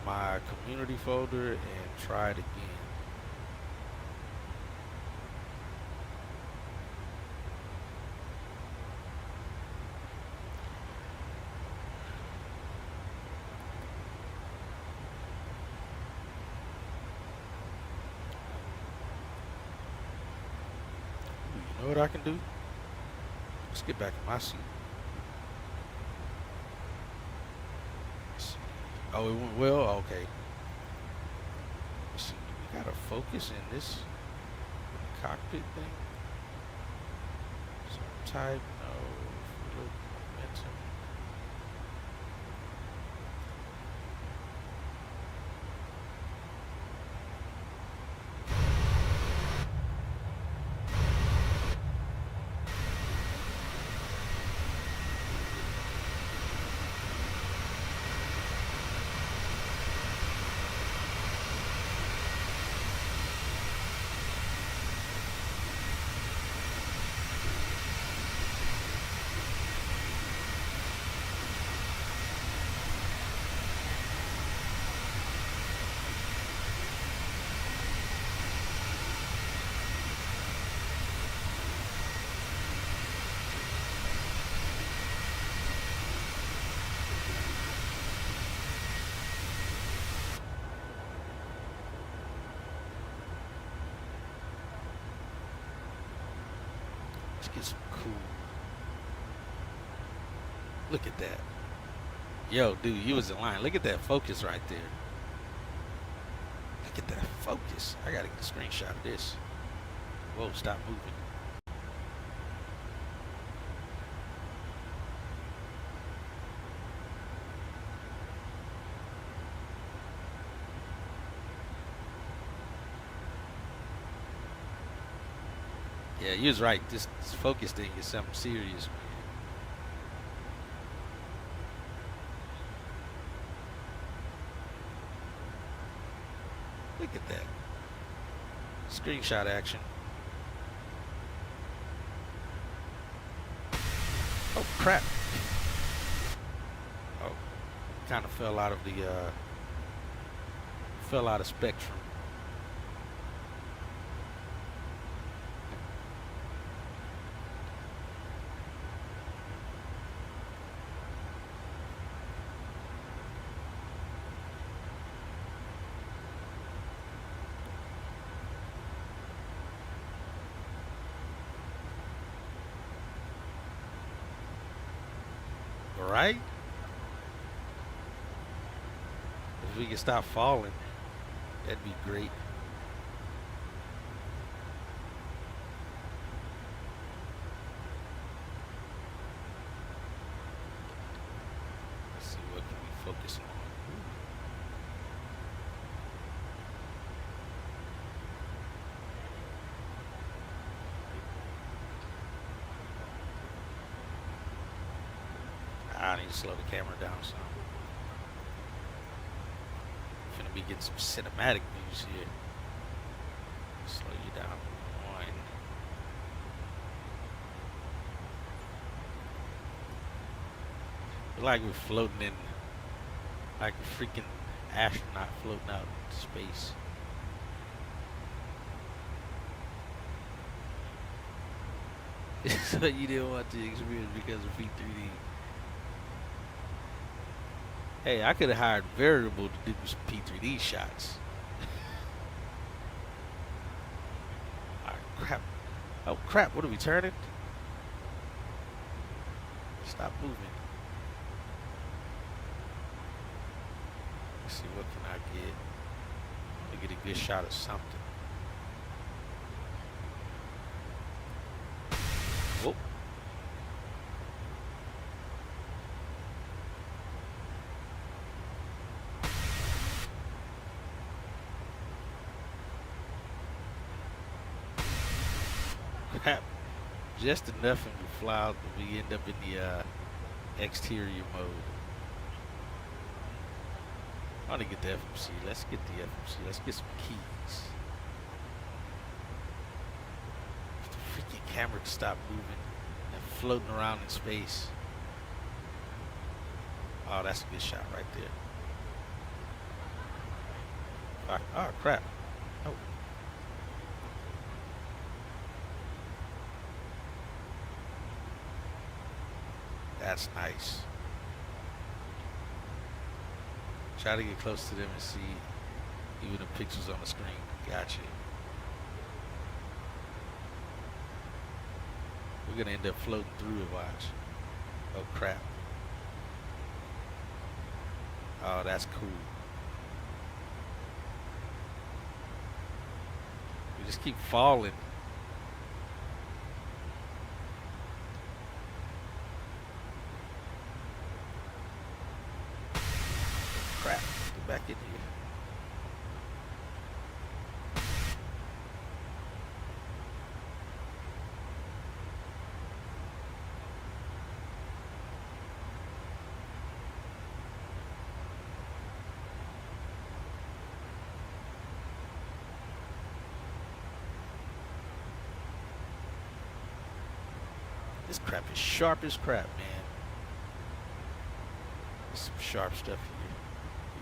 my community folder and try it again. You know what I can do? Let's get back in my seat. Oh, it went well? Okay. Let's see. We gotta focus in this cockpit thing. Some type, no. Momentum. Let's get some cool. Look at that. Yo, dude, you was in line. Look at that focus right there. Look at that focus. I gotta get a screenshot of this. Whoa, stop moving. Yeah, you was right. This focus thing is something serious, man. Look at that. Screenshot action. Oh, crap. Oh, kind of fell out of the, fell out of spectrum. Right? If we can stop falling, that'd be great. Let's see, what can we focus on? I need to slow the camera down some. Finna be getting some cinematic views here. Slow you down one. Feel like we're floating in, like a freaking astronaut floating out into space. So you didn't want to experience because of P3D. Hey, I could have hired Variable to do some P3D shots. Oh, crap. Oh, crap. What are we turning? Stop moving. Let's see, what can I get? To get a good shot of something. Whoop. Crap. Just enough and we fly out and we end up in the exterior mode. I want to get the FMC. Let's get the FMC. Let's get some keys. If the freaking camera can stop moving and floating around in space. Oh, that's a good shot right there. Oh, crap. Oh. That's nice. Try to get close to them and see even the pictures on the screen. Gotcha. We're gonna end up floating through it, watch. Oh crap. Oh, that's cool. We just keep falling. Crap, get back in here. This crap is sharp as crap, man. There's some sharp stuff here.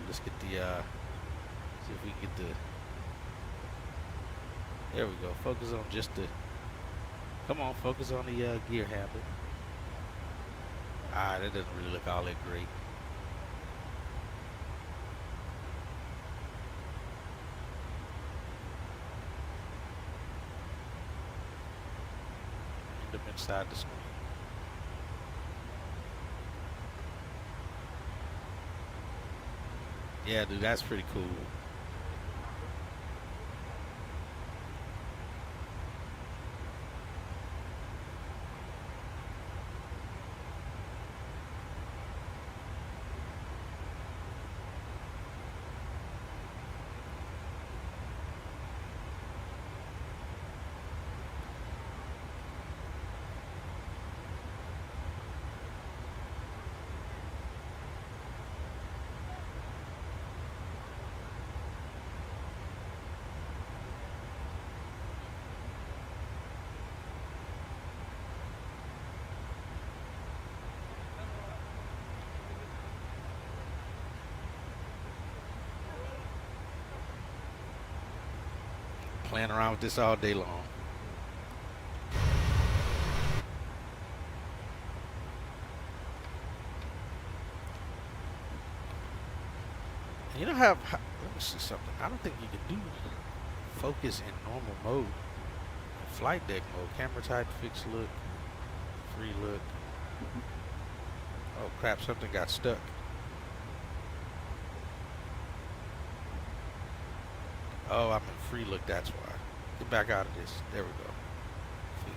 Let's get the, see if we can get the, there we go. Focus on just the, come on, focus on the gear handle. Ah, that doesn't really look all that great. End up inside the screen. Yeah, dude, that's pretty cool. Playing around with this all day long. And you don't have, let me see something. I don't think you can do focus in normal mode. Flight deck mode, camera type, fixed look, free look. Oh crap, something got stuck. Oh, I'm in free look, that's why. Get back out of this. There we go.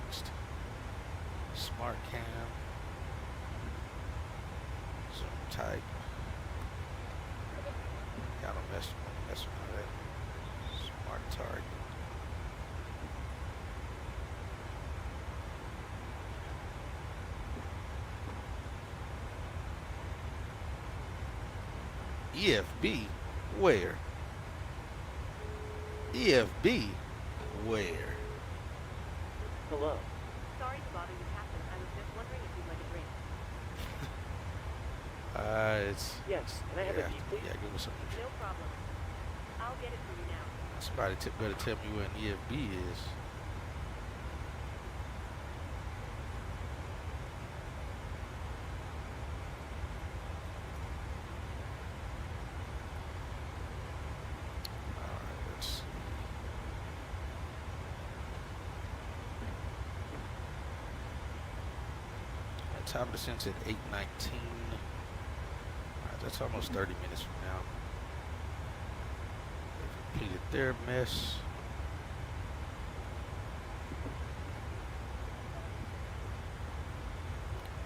Fixed. Smart cam. Zoom type. Gotta mess with that. Smart target. EFB? Where? EFB? Where? Hello. Sorry to bother you, Captain. I was just wondering if you'd like a drink. It's... Yes, can I have a tea, please? Yeah, give me some. No problem. I'll get it for you now. Somebody better tell me where an EFB is. Time descents at 8:19. Alright, that's almost 30 minutes from now. completed their mess.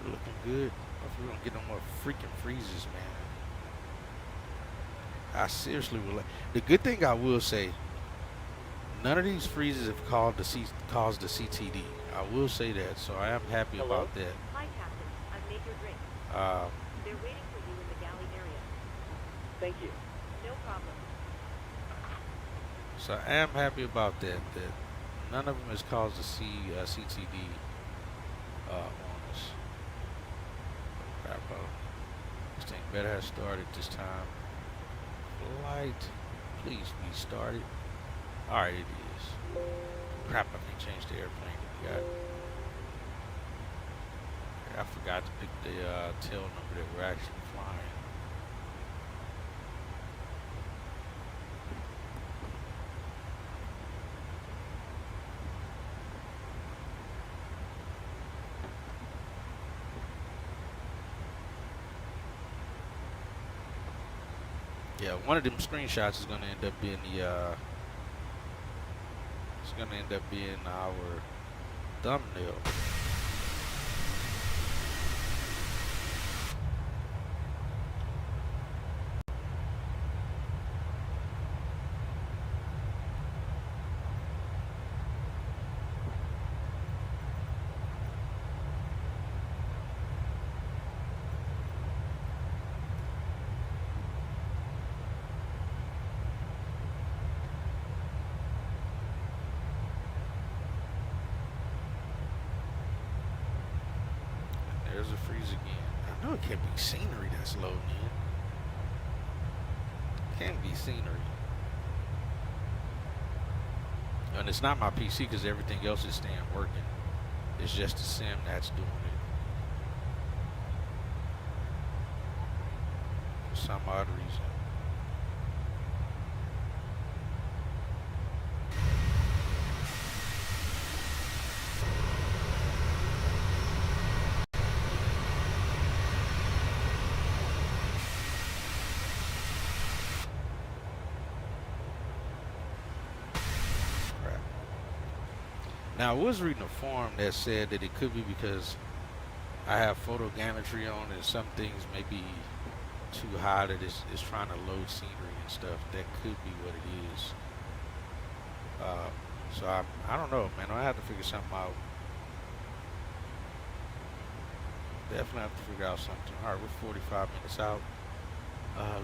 We're looking good. Hopefully we don't get no more freaking freezes, man. I seriously will. The good thing I will say, none of these freezes have caused the CTD. I will say that, so I am happy Hello? about that. Hi, Captain. I've made your drink. They're waiting for you in the galley area. Thank you. No problem. So I am happy about that. That none of them has caused the CTD on us. Crap, this thing better have started this time. Flight, please be started. All right, it is. Crap, I can change the airplane that we got. I forgot to pick the tail number that we're actually flying. Yeah, one of them screenshots is gonna end up being the it's gonna end up being our thumbnail. There's a freeze again. I know it can't be scenery that's loading in. Can't be scenery. And it's not my PC because everything else is staying working. It's just the sim that's doing it. For some odd reason. Now, I was reading a forum that said that it could be because I have photogrammetry on and some things may be too high that it's trying to load scenery and stuff. That could be what it is. So I don't know, man. I have to figure something out. Definitely have to figure out something. All right, we're 45 minutes out.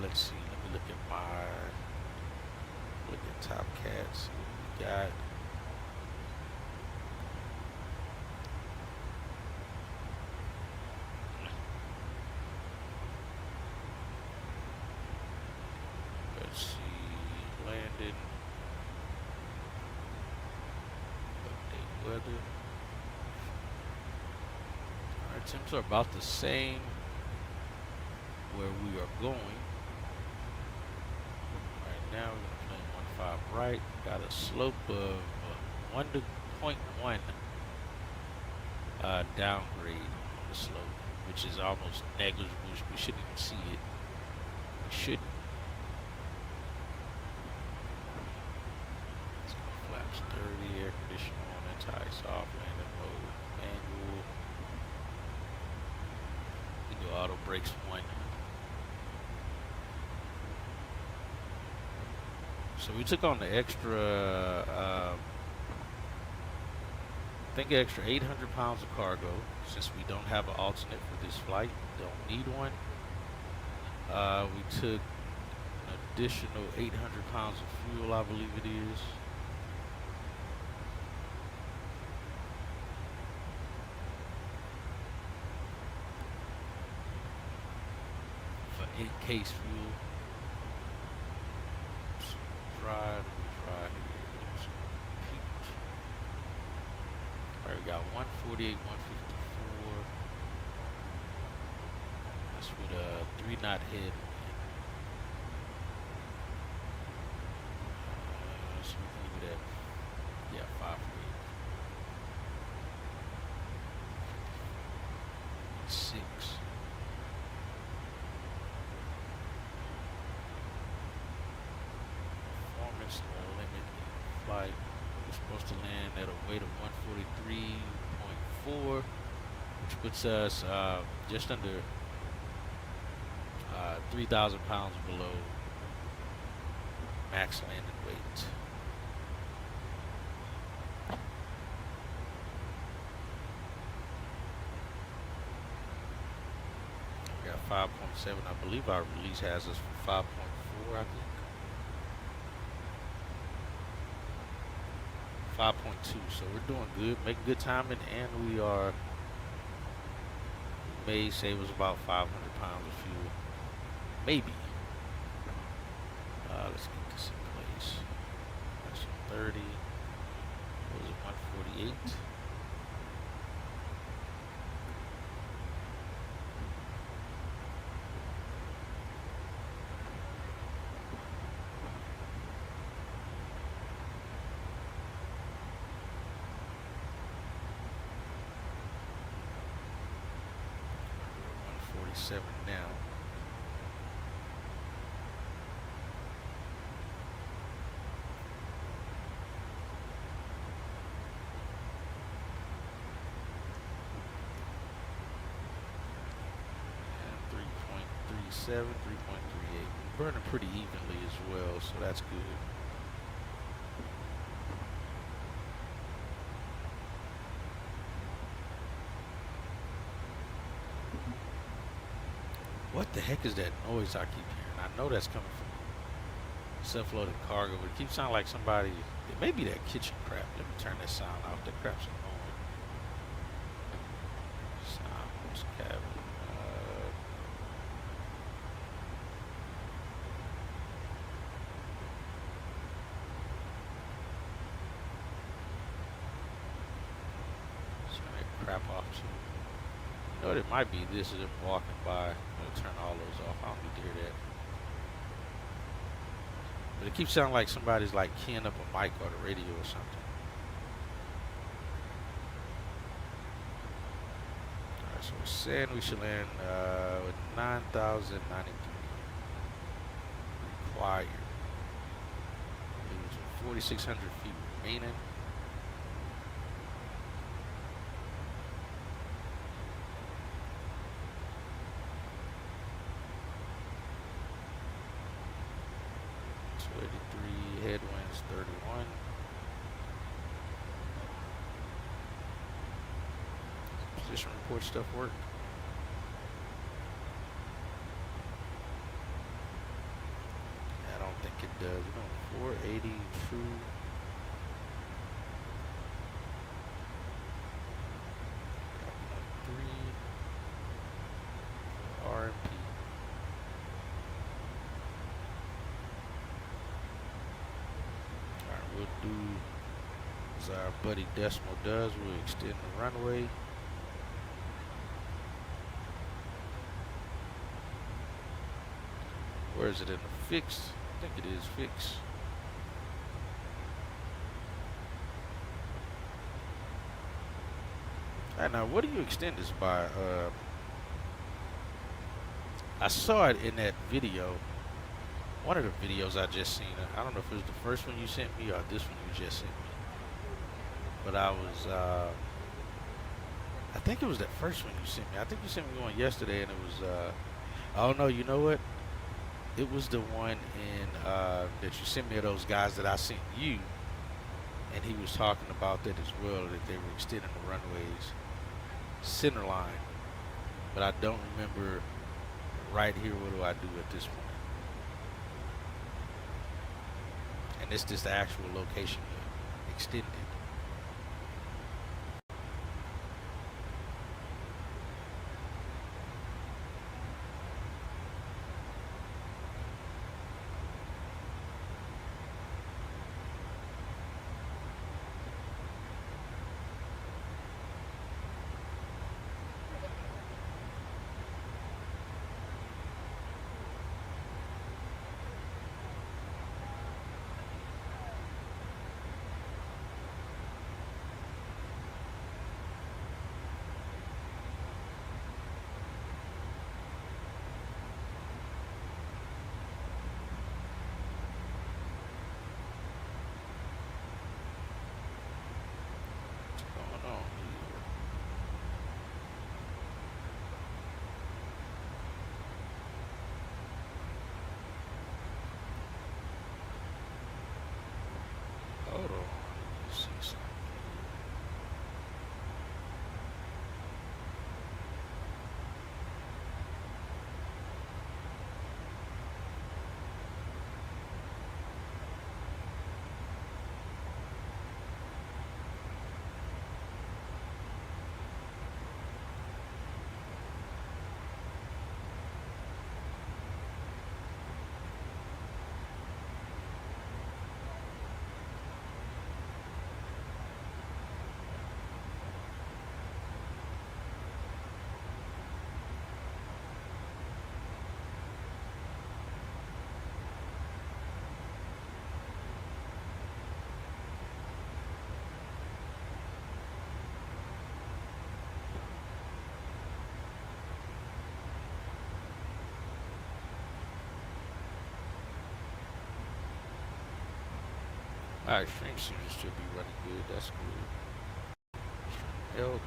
Let's see. Let me look at Top Cat. See what we got. Let's see, landing, update weather. Alright, temps are about the same where we are going. Right now we're going to play 1.5 right. Got a slope of 1.1 downgrade on the slope, which is almost negligible. We shouldn't even see it. We shouldn't. Flaps 30, air conditioner on, anti-soft, landing mode, manual. We do auto brakes 1. So we took on the extra, I think extra 800 pounds of cargo since we don't have an alternate for this flight. Don't need one. We took an additional 800 pounds of fuel, I believe it is. For 8 case fuel. Let me try here. Alright, we got 148, 154. That's with a 3-knot head. So we can leave it at, yeah, 548. 6. Performance at a weight of 143.4, which puts us just under 3,000 pounds below max landing weight. We got 5.7. I believe our release has us for 5.4, I think. 5.2, so we're doing good, making good timing, and we may save us about 500 pounds of fuel, maybe. Let's get this in place. That's 30. What was it, 148? Now. And 3.37, 3.38. We're burning pretty evenly as well, so that's good. What the heck is that noise I keep hearing? I know that's coming from self-loading cargo, but it keeps sounding like somebody. It may be that kitchen crap. Let me turn that sound off. That crap's annoying. Sound cabin. Turn that crap off too. You know what it might be? This is them walking by. Turn all those off. I don't need to hear that. But it keeps sounding like somebody's like keying up a mic or the radio or something. Alright, so we're saying we should land with 9,093 required. It was 4,600 feet remaining. Headwinds 31. Position report stuff work. I don't think it does. You know, 480 true. RMP. We'll do as our buddy Decimal does. We'll extend the runway. Where is it in the fixed? I think it is fixed. Alright, now what do you extend this by? I saw it in that video. One of the videos I just seen. I don't know if it was the first one you sent me or this one you just sent me. But I was, I think it was that first one you sent me. I think you sent me one yesterday and it was, oh no, you know what? It was the one in, that you sent me of those guys that I sent you. And he was talking about that as well, that they were extending the runways center line. But I don't remember right here, what do I do at this point? And it's just the actual location extended. Alright, stream seems to still be running good. That's good. Health,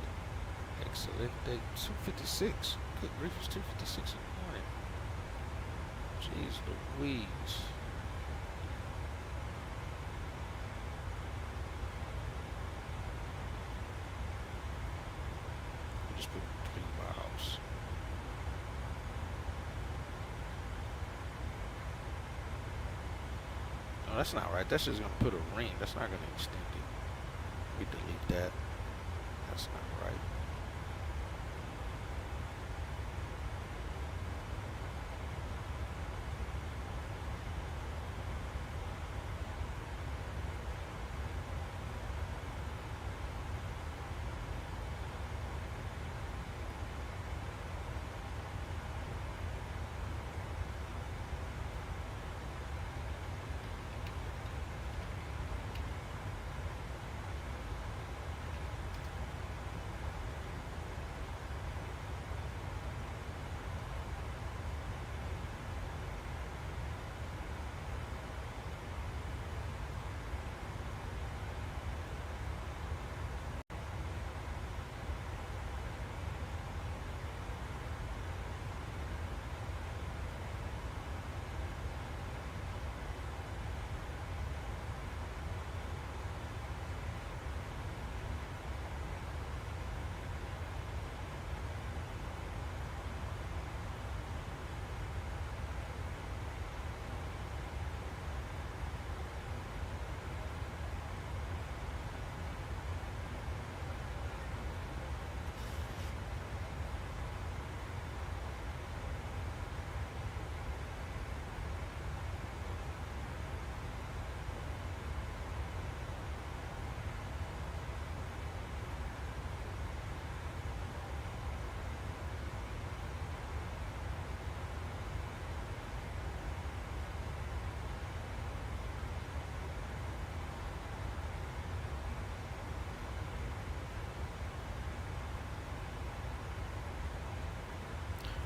excellent day. 256. Good grief, it's 256 in the morning. Jeez Louise. We just put 3 miles. No, that's not right. That's just gonna put a ring. That's not gonna extend it. We delete that. That's not right.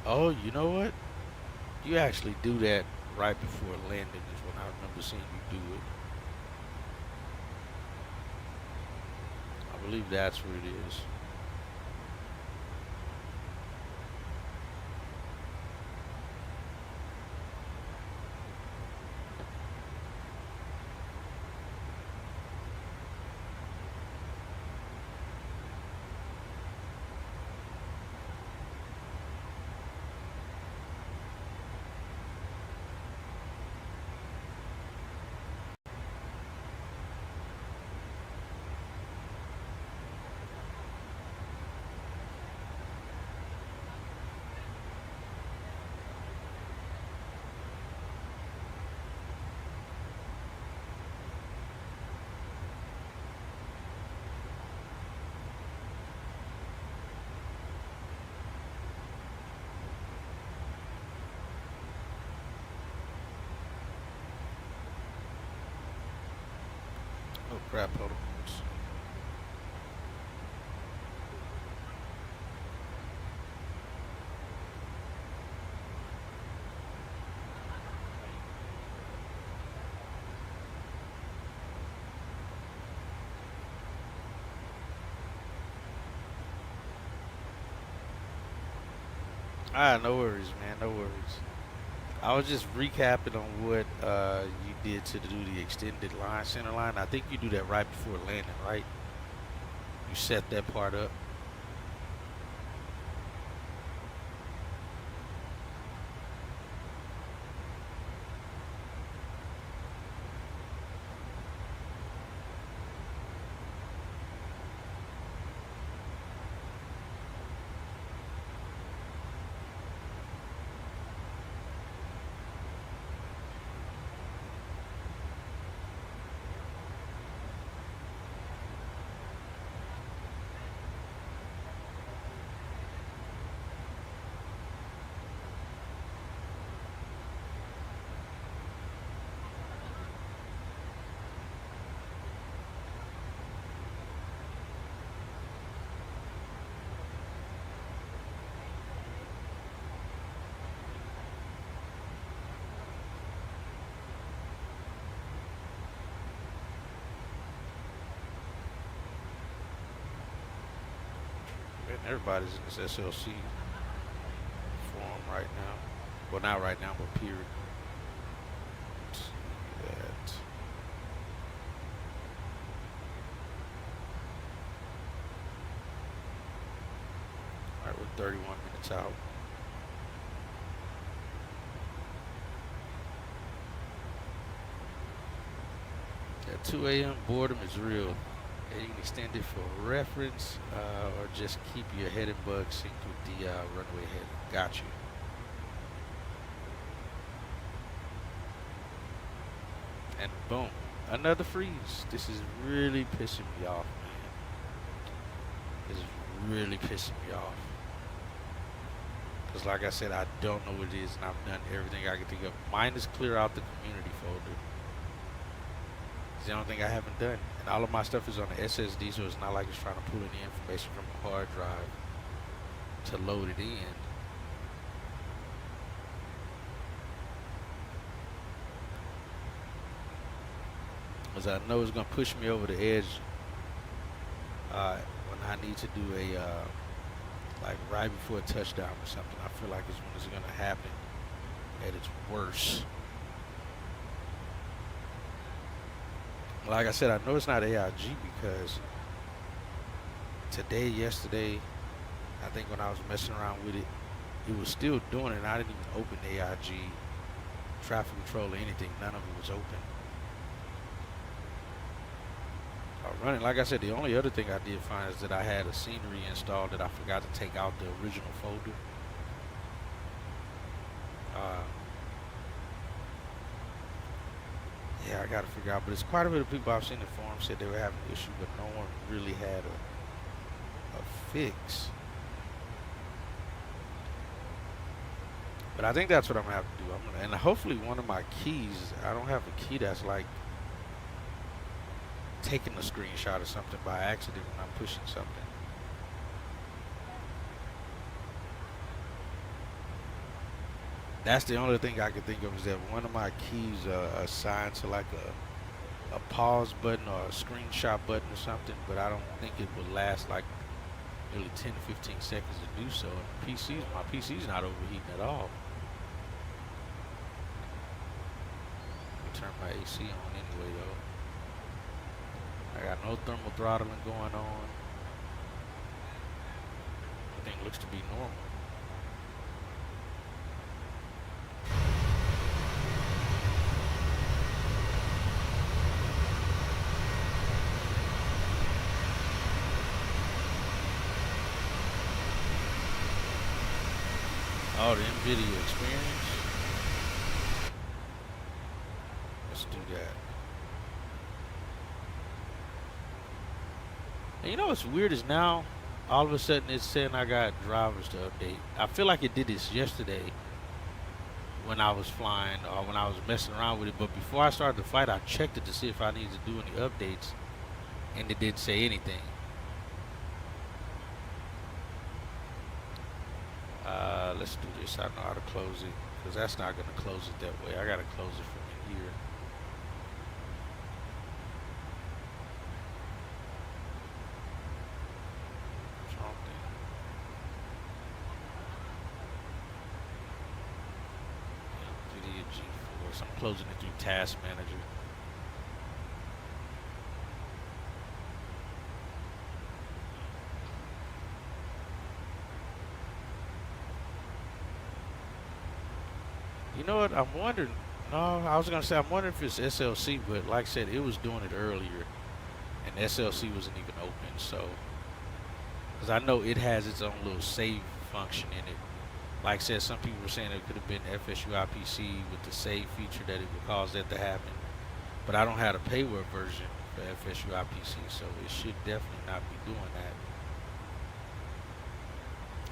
Oh, you know what? You actually do that right before landing is when I remember seeing you do it. I believe that's what it is. Oh crap, hold on. No worries, man, no worries. I was just recapping on what you did to do the extended line, center line. I think you do that right before landing, right? You set that part up. Everybody's in this SLC forum right now. Well, not right now, but period. Let's see that. Alright, we're 31 minutes out. At 2 a.m. boredom is real. And you can extend it for reference, or just keep your heading bug synced with the runway heading. Got you. And boom, another freeze. This is really pissing me off, man. This is really pissing me off. Because like I said, I don't know what it is, and I've done everything I can think of. Minus clear out the community folder. It's the only thing I haven't done. And all of my stuff is on the SSD, so it's not like it's trying to pull any information from a hard drive to load it in. Because I know it's going to push me over the edge when I need to do a, like right before a touchdown or something. I feel like it's when it's going to happen at its worst. Like I said, I know it's not AIG because today, yesterday, I think when I was messing around with it, it was still doing it, and I didn't even open AIG, traffic control, or anything. None of it was open. Running, like I said, the only other thing I did find is that I had a scenery installed that I forgot to take out the original folder. Yeah, I gotta figure out, but it's quite a bit of people I've seen in the forum said they were having an issue, but no one really had a fix. But I think that's what I'm gonna have to do. And hopefully one of my keys, I don't have a key that's like taking a screenshot or something by accident when I'm pushing something. That's the only thing I can think of, is that one of my keys assigned to like a pause button or a screenshot button or something, but I don't think it would last like nearly 10 to 15 seconds to do so. And my PC's not overheating at all. Turn my AC on anyway though. I got no thermal throttling going on. Everything looks to be normal. Oh, the NVIDIA experience. Let's do that. And you know what's weird is now, all of a sudden it's saying I got drivers to update. I feel like it did this yesterday when I was flying or when I was messing around with it. But before I started the flight, I checked it to see if I needed to do any updates, and it didn't say anything. Let's do this. I know how to close it, because that's not going to close it that way. I got to close it from in here. NVIDIA GeForce. I'm closing it through Task Manager. You know what? I'm wondering. No, I was gonna say I'm wondering if it's SLC, but like I said, it was doing it earlier, and SLC wasn't even open. So, because I know it has its own little save function in it. Like I said, some people were saying it could have been FSU IPC with the save feature that it would cause that to happen. But I don't have a payware version for FSU IPC, so it should definitely not be doing that.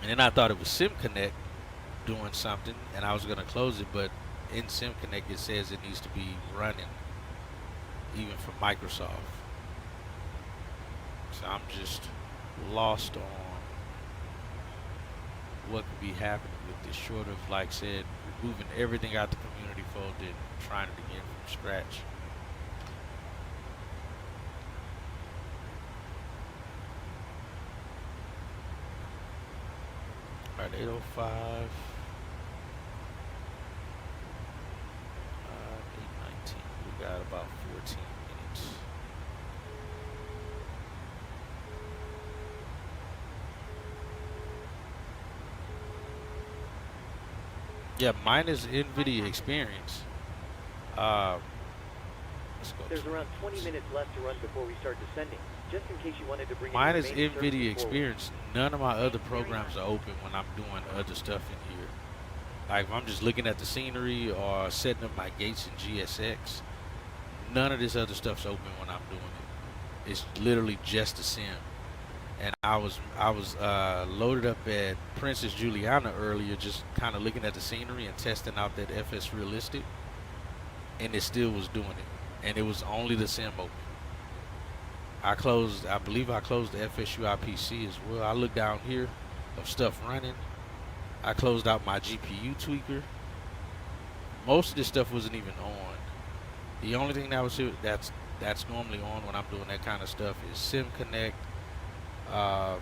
And then I thought it was SimConnect doing something, and I was going to close it, but in SimConnect it says it needs to be running even for Microsoft. So I'm just lost on what could be happening with this, short of, like I said, removing everything out the community folder and trying it again from scratch. Alright, 8:05. 8:19. We got about 14 minutes. Yeah, mine is NVIDIA Experience. Let's go. There's around 20 minutes left to run before we start descending, just in case you wanted to bring Mine in is your main service NVIDIA before Experience. None of my other programs are open when I'm doing other stuff in here. Like if I'm just looking at the scenery or setting up my gates in GSX, none of this other stuff's open when I'm doing it. It's literally just a sim. And I was loaded up at Princess Juliana earlier, just kind of looking at the scenery and testing out that FS Realistic, and it still was doing it. And it was only the sim open. I believe I closed the FSUI PC as well. I looked down here of stuff running. I closed out my GPU tweaker. Most of this stuff wasn't even on. The only thing that was here that's normally on when I'm doing that kind of stuff is Sim Connect. Not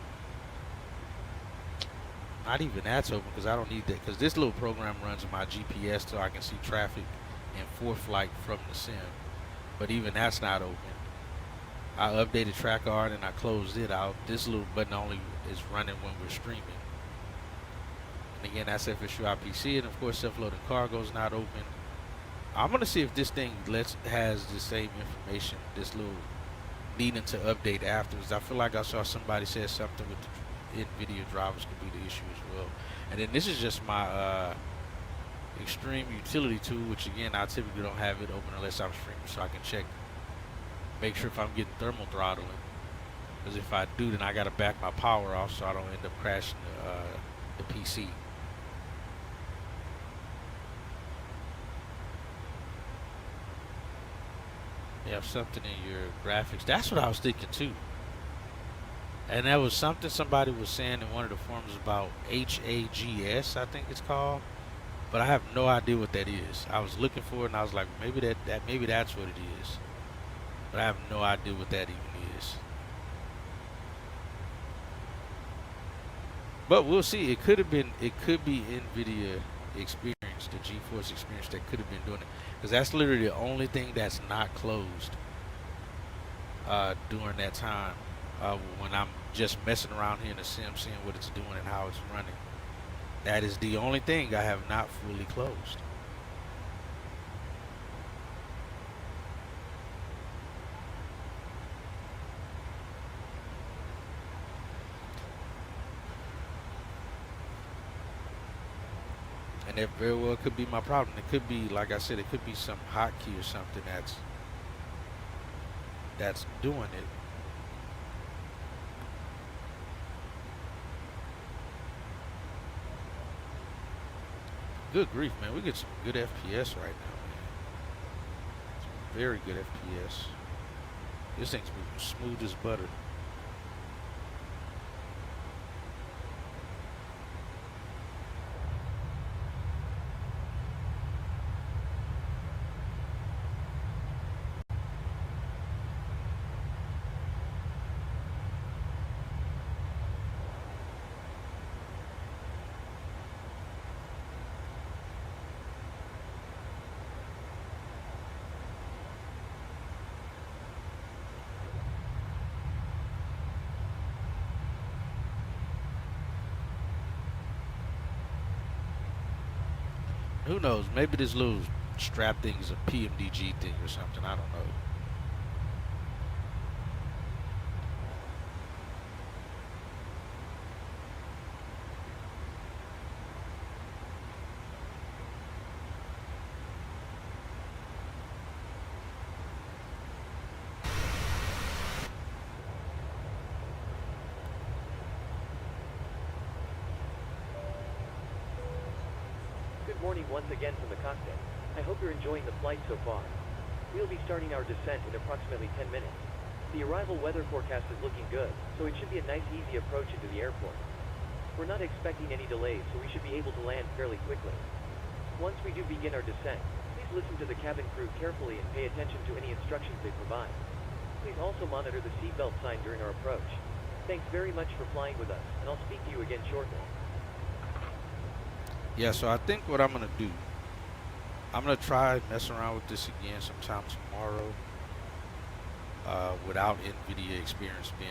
even that's open because I don't need that, because this little program runs my GPS so I can see traffic in ForeFlight from the sim. But even that's not open. I updated TrackArt and I closed it out. This little button only is running when we're streaming. And again, that's FSUI PC, and of course self-loading cargo is not open. I'm gonna see if this thing has the same information, this little needing to update afterwards. I feel like I saw somebody say something with the NVIDIA drivers could be the issue as well. And then this is just my extreme utility tool, which again I typically don't have it open unless I'm streaming, so I can check, make sure if I'm getting thermal throttling, because if I do, then I gotta back my power off so I don't end up crashing the PC. You have something in your graphics. That's what I was thinking too. And that was something somebody was saying in one of the forums about HAGS, I think it's called. But I have no idea what that is. I was looking for it and I was like, maybe that's what it is. But I have no idea what that even is. But we'll see. It could be NVIDIA Experience, the GeForce Experience, that could have been doing it. Because that's literally the only thing that's not closed during that time when I'm just messing around here in the sim, seeing what it's doing and how it's running. That is the only thing I have not fully closed. And that very well could be my problem. It could be, like I said, it could be some hotkey or something that's doing it. Good grief, man. We get some good FPS right now, man. Some very good FPS. This thing's moving smooth as butter. Who knows? Maybe this little strap thing is a PMDG thing or something. I don't know. Good morning once again from the cockpit. I hope you're enjoying the flight so far. We'll be starting our descent in approximately 10 minutes. The arrival weather forecast is looking good, so it should be a nice easy approach into the airport. We're not expecting any delays, so we should be able to land fairly quickly. Once we do begin our descent, please listen to the cabin crew carefully and pay attention to any instructions they provide. Please also monitor the seatbelt sign during our approach. Thanks very much for flying with us, and I'll speak to you again shortly. Yeah, so I think what I'm gonna do, I'm gonna try messing around with this again sometime tomorrow, without NVIDIA experience being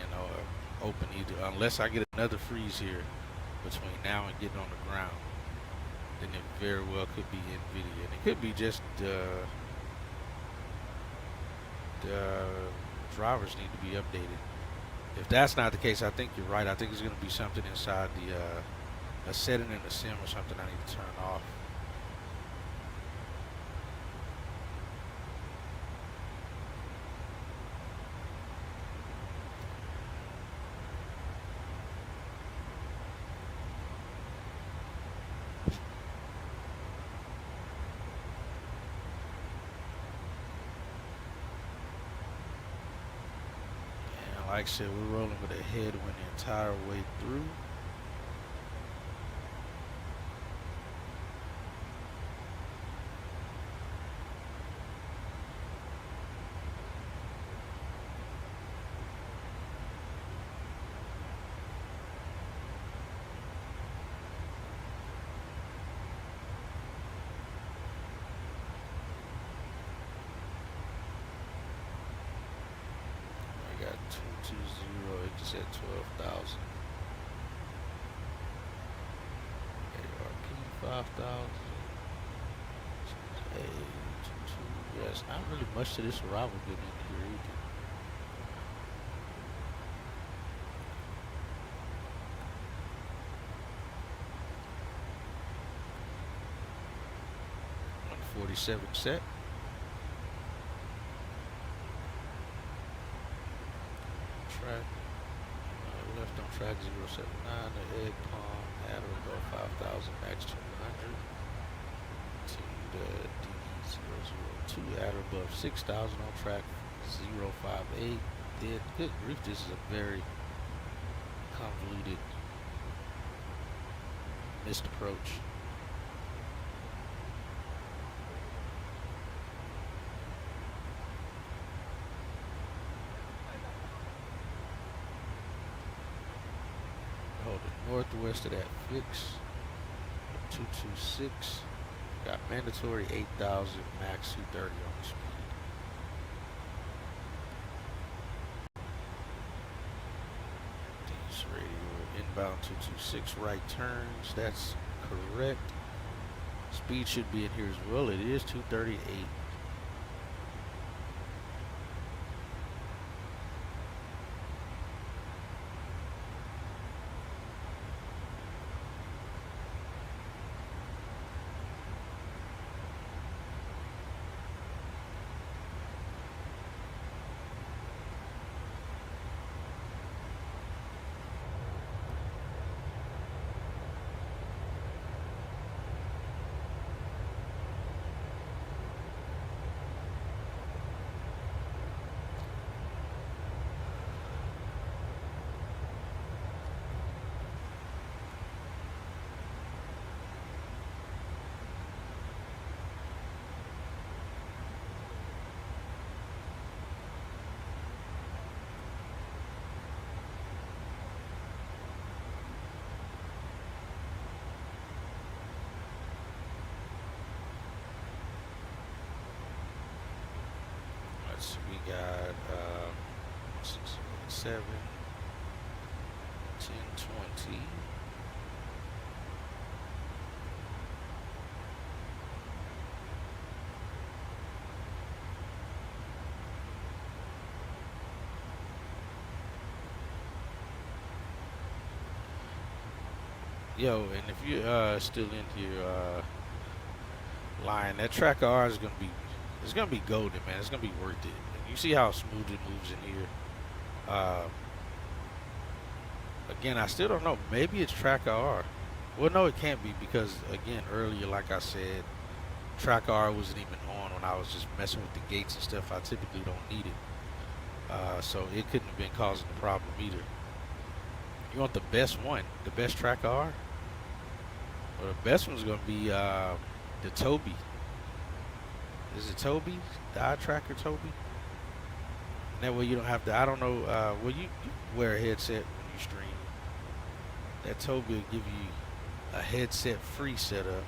open either, unless I get another freeze here between now and getting on the ground. Then it very well could be NVIDIA, and it could be just the drivers need to be updated. If that's not the case, I think you're right. I think it's going to be something inside the a setting in the sim or something I need to turn off. Like I said, we're rolling with a headwind the entire way through. I got 220, it just at 12,000. ARP 5,000. Yeah, it's not really much to this arrival getting in here either. $147 set. Track. Left on track 079. The egg palm. Add above 5,000. Max 200. To the D002. Add above 6,000 on track 058. Then, good grief, this is a very convoluted missed approach. Northwest of that fix, 226. Got mandatory 8,000, max 230 on the speed. These radio inbound 226 right turns. That's correct. Speed should be in here as well. It is 238. We got 6, 7, 10, 20. Yo, and if you still in here lying, that track R is gonna be, it's gonna be golden, man. It's gonna be worth it. You see how smooth it moves in here. Again, I still don't know. Maybe it's track R. Well, no, it can't be, because again, earlier, like I said, track R wasn't even on when I was just messing with the gates and stuff. I typically don't need it, so it couldn't have been causing the problem either. You want the best one, the best track R? Well, the best one's gonna be the Toby. Is it Toby? The eye tracker Toby? And that way you don't have to, I don't know, well, you wear a headset when you stream. That Toby will give you a headset free setup.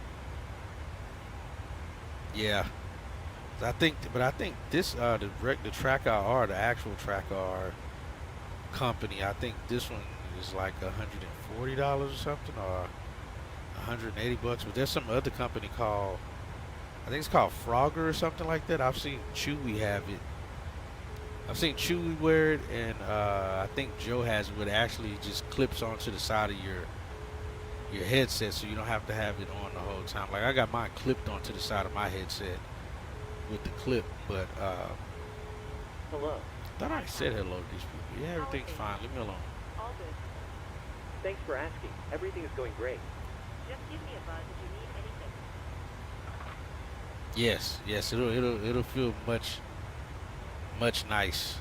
Yeah, I think this the Track IR, the actual Track IR company, I think this one is like $140 or something, or $180. But there's some other company called, I think it's called Frogger or something like that. I've seen Chewy have it. I've seen Chewy wear it, and I think Joe has it, where it actually just clips onto the side of your headset, so you don't have to have it on the whole time. Like I got mine clipped onto the side of my headset with the clip, but Hello. thought I said hello to these people. Yeah, everything's fine. Leave me alone. All good. Thanks for asking. Everything is going great. Just give me a buzz if you need anything. Yes, it'll feel much nice.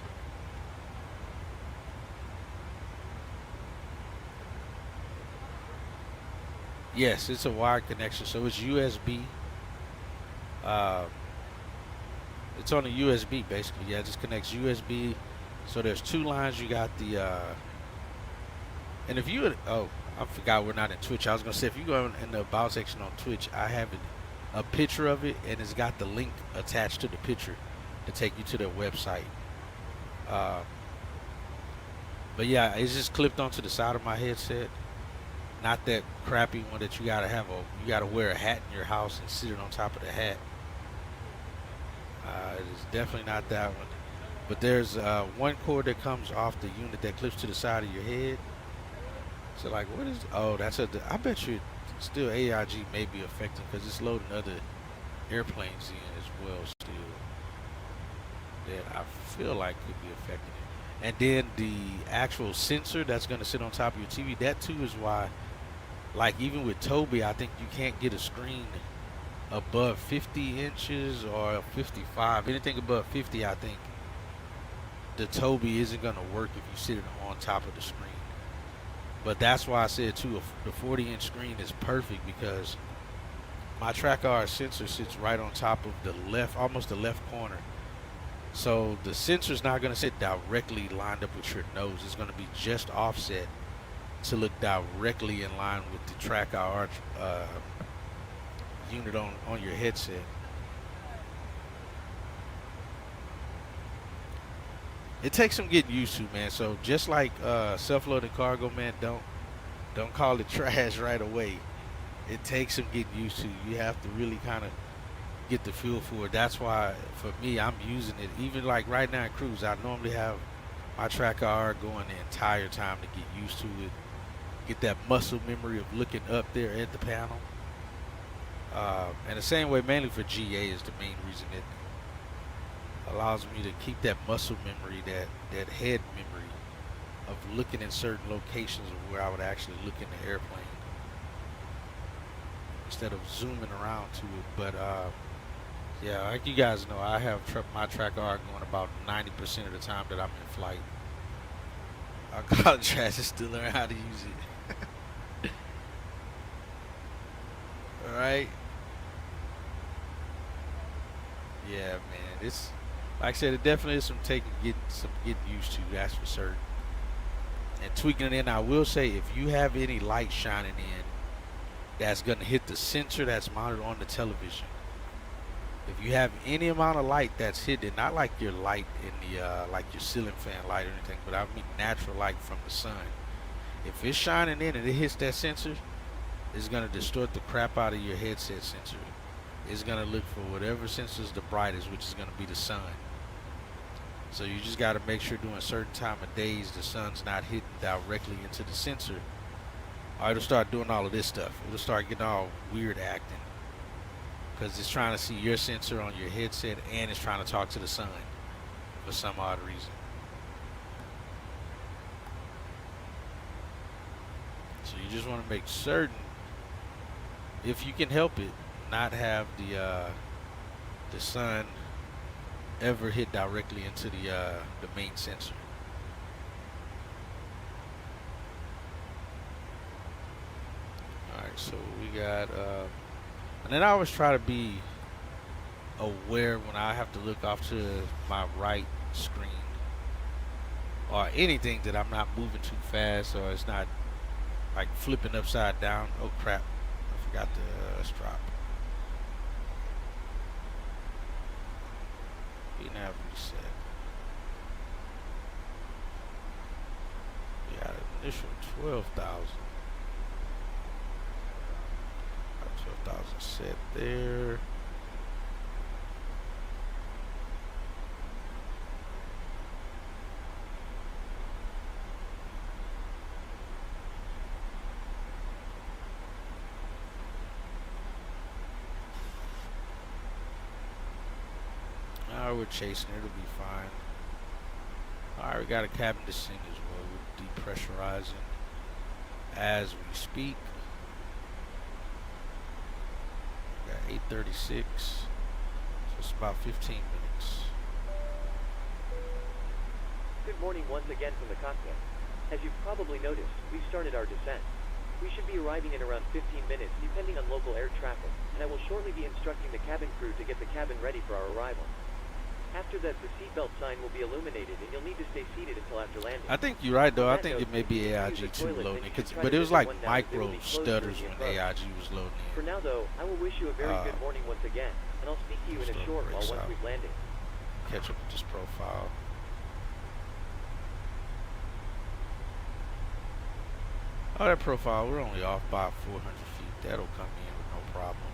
Yes, it's a wired connection, so it's USB. It's on a USB basically. Yeah, it just connects USB. So there's two lines. You got the and if you I forgot we're not in Twitch. I was gonna say, if you go in the about section on Twitch, I have a picture of it, and it's got the link attached to the picture to take you to their website. But yeah, it's just clipped onto the side of my headset. Not that crappy one that you gotta wear a hat in your house and sit it on top of the hat. It's definitely not that one. But there's one cord that comes off the unit that clips to the side of your head. So like, what is? Oh, that's I bet you still AIG may be affecting, because it's loading other airplanes in as well still. That I feel like could be affecting it. And then the actual sensor that's going to sit on top of your TV, that too is why, like even with Toby, I think you can't get a screen above 50 inches or 55. Anything above 50, I think the Toby isn't going to work if you sit it on top of the screen. But that's why I said too, the 40-inch screen is perfect, because my Track IR sensor sits right on top of the left, almost the left corner. So the sensor's not going to sit directly lined up with your nose. It's going to be just offset to look directly in line with the Track IR unit on your headset. It takes some getting used to, man. So just like self-loading cargo, man, don't call it trash right away. It takes some getting used to. You have to really kind of get the feel for it. That's why, for me, I'm using it. Even like right now in cruise, I normally have my Track IR going the entire time to get used to it. Get that muscle memory of looking up there at the panel. And the same way, mainly for GA, is the main reason it allows me to keep that muscle memory, that head memory of looking in certain locations of where I would actually look in the airplane instead of zooming around to it. But yeah, like you guys know, I have my Track IR going about 90% of the time that I'm in flight. Our college has to still learn how to use it. All right. Yeah, man. It's like I said, it definitely is some getting used to. That's for certain. And tweaking it in. I will say, if you have any light shining in, that's gonna hit the sensor that's mounted on the television. If you have any amount of light that's hitting, not like your light in the like your ceiling fan light or anything, but I mean natural light from the sun. If it's shining in and it hits that sensor, it's gonna distort the crap out of your headset sensor. It's gonna look for whatever sensor is the brightest, which is gonna be the sun. So you just gotta make sure during certain time of days the sun's not hitting directly into the sensor, or it'll start doing all of this stuff. It'll start getting all weird acting, because it's trying to see your sensor on your headset and it's trying to talk to the sun for some odd reason. So you just want to make certain, if you can help it, not have the sun ever hit directly into the main sensor. Alright, so we got and then I always try to be aware when I have to look off to my right screen or anything, that I'm not moving too fast or it's not like flipping upside down. Oh crap, I forgot the strap. Nav reset. We got an initial 12,000. 12,000 set there. Now we're chasing, it'll be fine. Alright, we got a cabin descent as well. We're depressurizing as we speak. We got 8:36, so it's about 15 minutes. Good morning once again from the cockpit. As you've probably noticed, we've started our descent. We should be arriving in around 15 minutes, depending on local air traffic, and I will shortly be instructing the cabin crew to get the cabin ready for our arrival. After that, the seatbelt sign will be illuminated, and you'll need to stay seated until after landing. I think you're right, though. I think it may be AIG2 loading, but it was like micro stutters when AIG was loading in. For now, though, I will wish you a very good morning once again, and I'll speak to you in a short while once we've landed. Catch up with this profile. Oh, that profile, we're only off by 400 feet. That'll come in with no problem.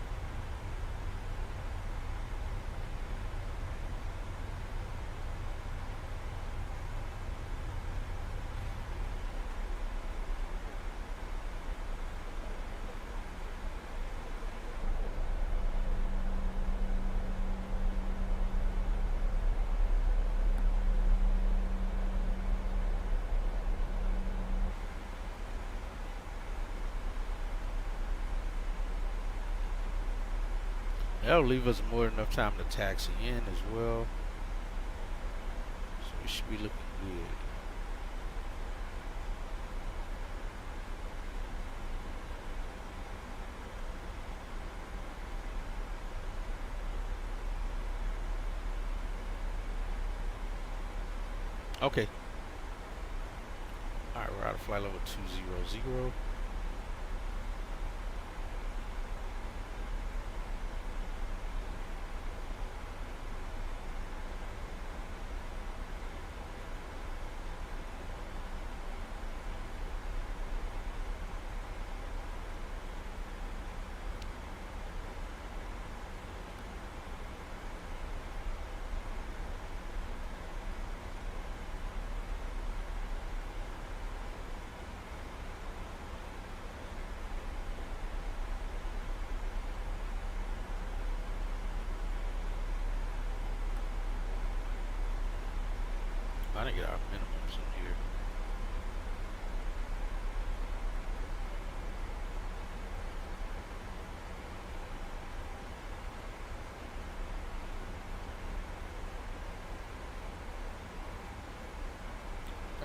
That'll leave us more than enough time to taxi in as well. So we should be looking good. Okay. Alright, we're out of flight level 200. I didn't get our minimums in here.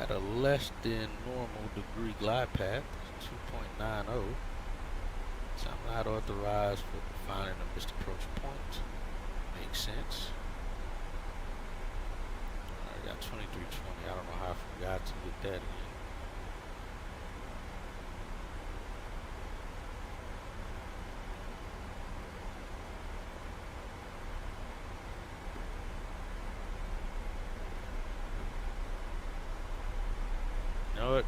At a less than normal degree glide path, 2.90. So I'm not authorized for defining a missed approach point. Makes sense. I got 2320. I don't know how I forgot to get that in. You know what?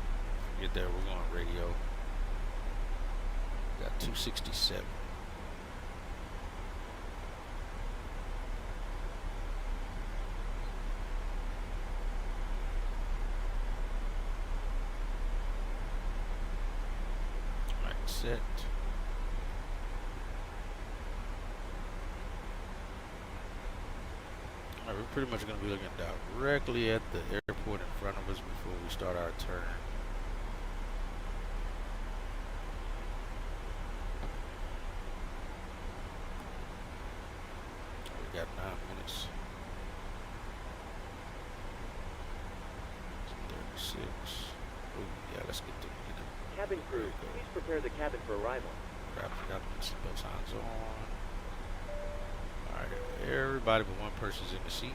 Forget that. We're going radio. Got 267. Set. Alright, we're pretty much going to be looking directly at the airport in front of us before we start our turn. We got 9 minutes. 36. Oh, yeah, let's get to it. Cabin crew, please prepare the cabin for arrival. Crap, forgot to put seatbelt signs on. Alright, everybody but one person's in the seat.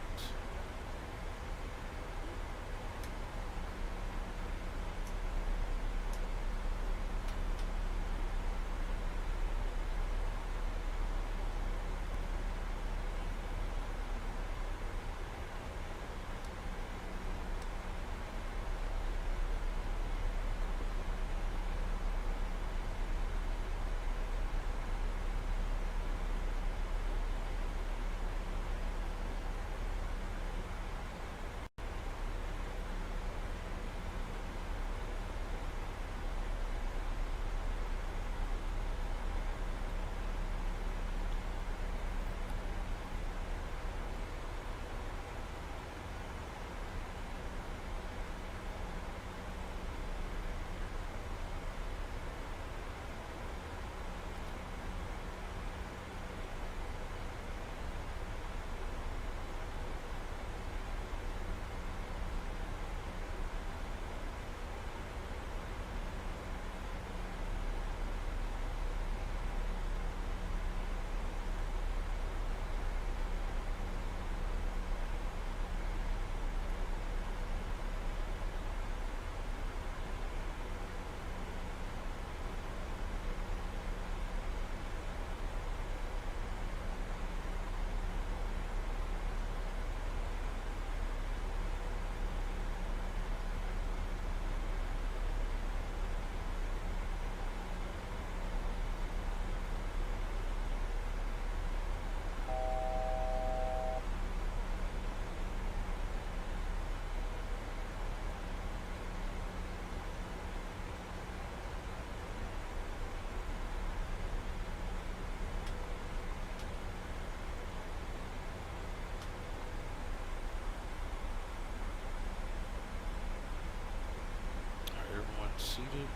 seated.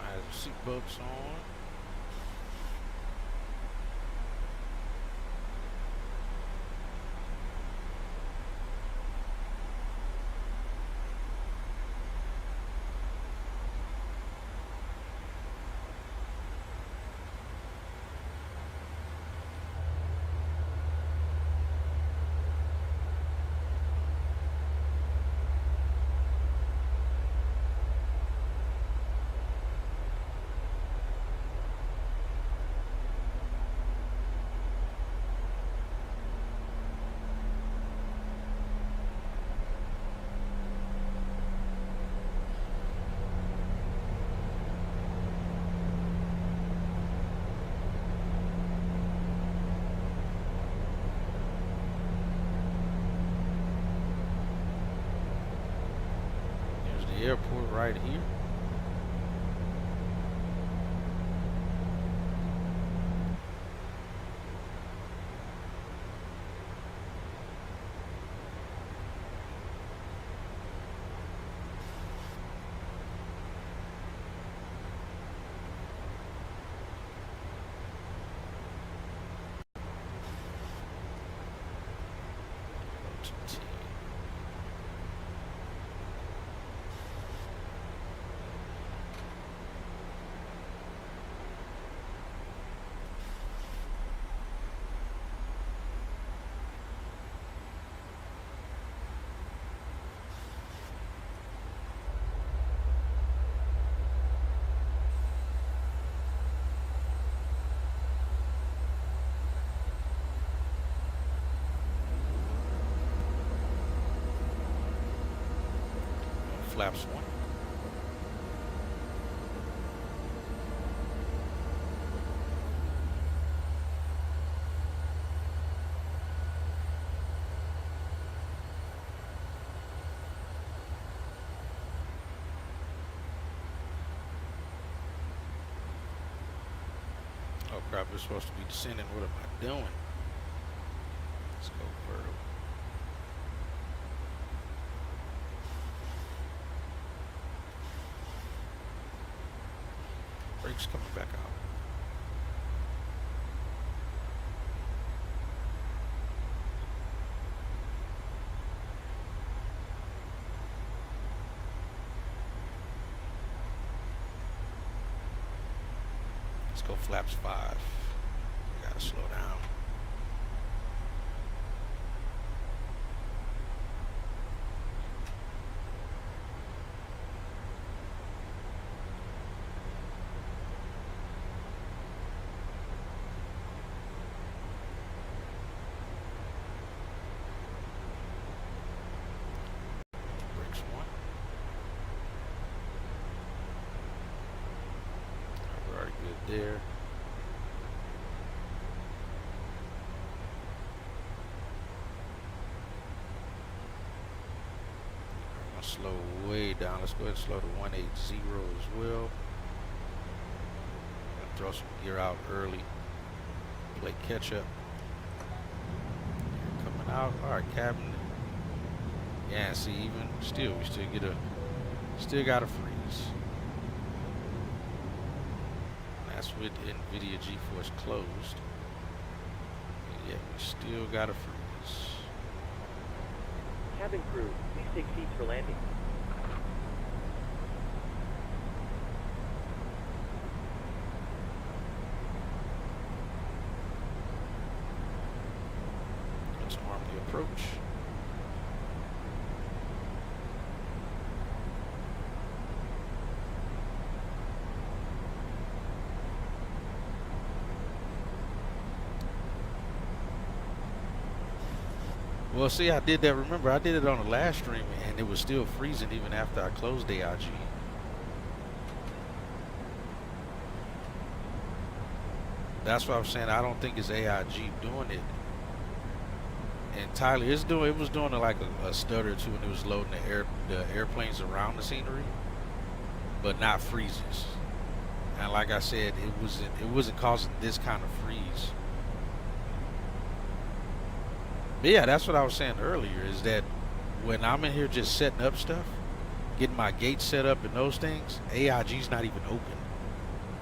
I have seatbelts on. The airport right here. Flaps 1. Oh crap, we're supposed to be descending. What am I doing? Let's go vertical. Brakes coming back out. Let's go flaps 5. We gotta slow down. There. I'm gonna slow way down. Let's go ahead and slow to 180 as well. Gonna throw some gear out early. Play catch up. Coming out. Alright, cabin. Yeah, see, even still we still got a freeze. That's with NVIDIA GeForce closed. And yet we still got a freeze. Cabin crew, please take seats for landing. Let's arm the approach. Well, see, I did that. Remember, I did it on the last stream, and it was still freezing even after I closed AIG. That's what I'm saying. I don't think it's AIG doing it entirely. It was doing it like a stutter or two when it was loading the airplanes around the scenery, but not freezes. And like I said, it wasn't causing this kind of freeze. But yeah, that's what I was saying earlier, is that when I'm in here just setting up stuff, getting my gate set up and those things, AIG's not even open.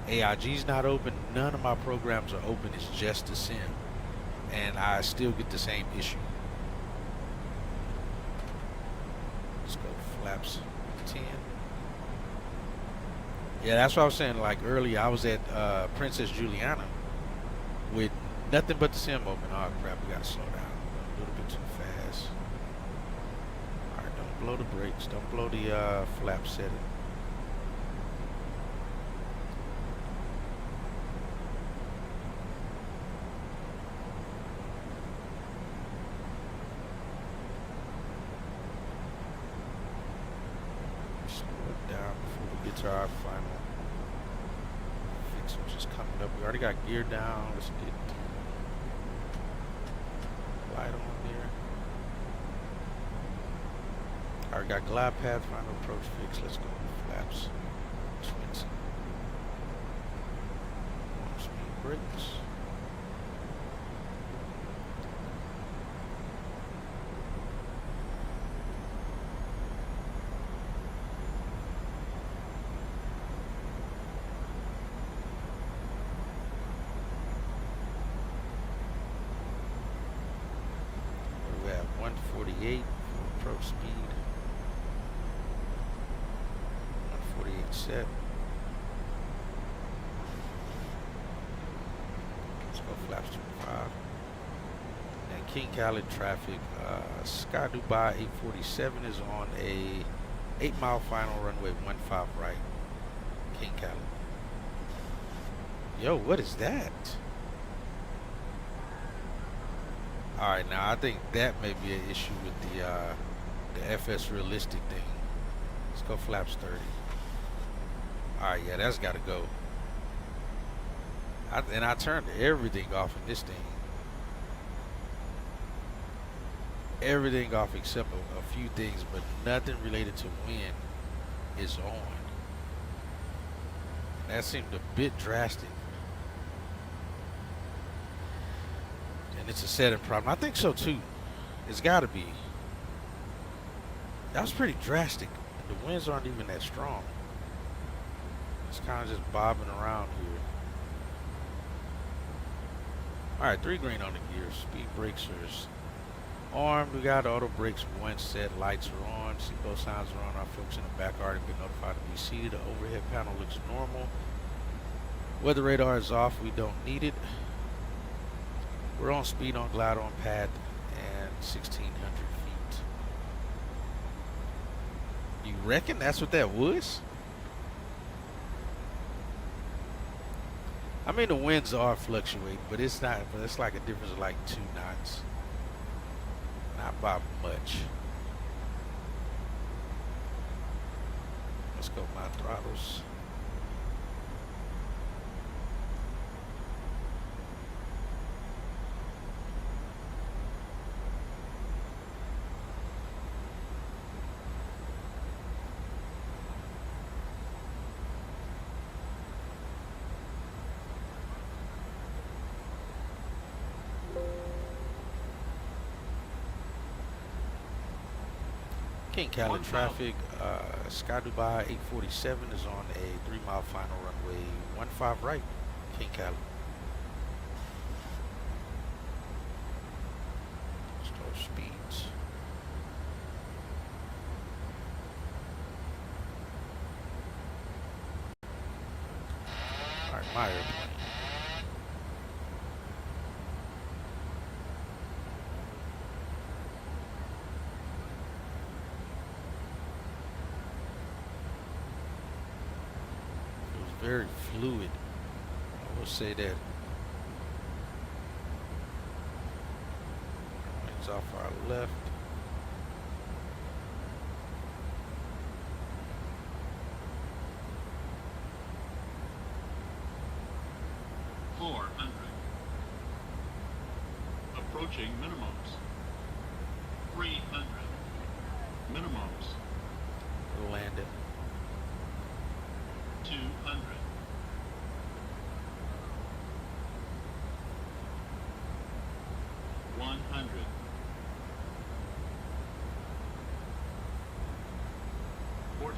AIG's not open. None of my programs are open. It's just the sim. And I still get the same issue. Let's go flaps 10. Yeah, that's what I was saying. Like earlier, I was at Princess Juliana with nothing but the sim open. Oh crap, we gotta slow down a little bit too fast. Alright, don't blow the brakes. Don't blow the flap setting. To our final fix, which is coming up. We already got gear down. Let's get light on there. Already got glide path, final approach fix. Let's go flaps 20. Speed brakes. We have 148 for approach speed. 148 set. Let's go flaps 25. And King Khalid traffic. Sky Dubai 847 is on a 8-mile final runway 15 right. King Khalid. Yo, what is that? Alright, now I think that may be an issue with the FS realistic thing. Let's go flaps 30. Alright, yeah, that's gotta go. And I turned everything off in this thing. Everything off except a few things, but nothing related to wind is on. That seemed a bit drastic. And it's a setting problem. I think so too. It's gotta be. That was pretty drastic. The winds aren't even that strong. It's kind of just bobbing around here. Alright, 3 green on the gears. Speed brakes are armed. We got auto brakes one set. Lights are on. Seatbelt signs are on. Our folks in the back already been notified to be seated. The overhead panel looks normal. Weather radar is off. We don't need it. We're on speed on glide on pad and 1,600 feet. You reckon that's what that was? I mean, the winds are fluctuating, but it's not. But it's like a difference of like 2 knots, not by much. Let's go my throttles. King Khalid traffic, Sky Dubai 847 is on a 3-mile final runway 15 right, King Khalid. Start speeds. Alright, my airplane. Very fluid. I will say that. Winds off our left. Approaching minimums. 300. Minimums. We'll land it. 200. 100. 40.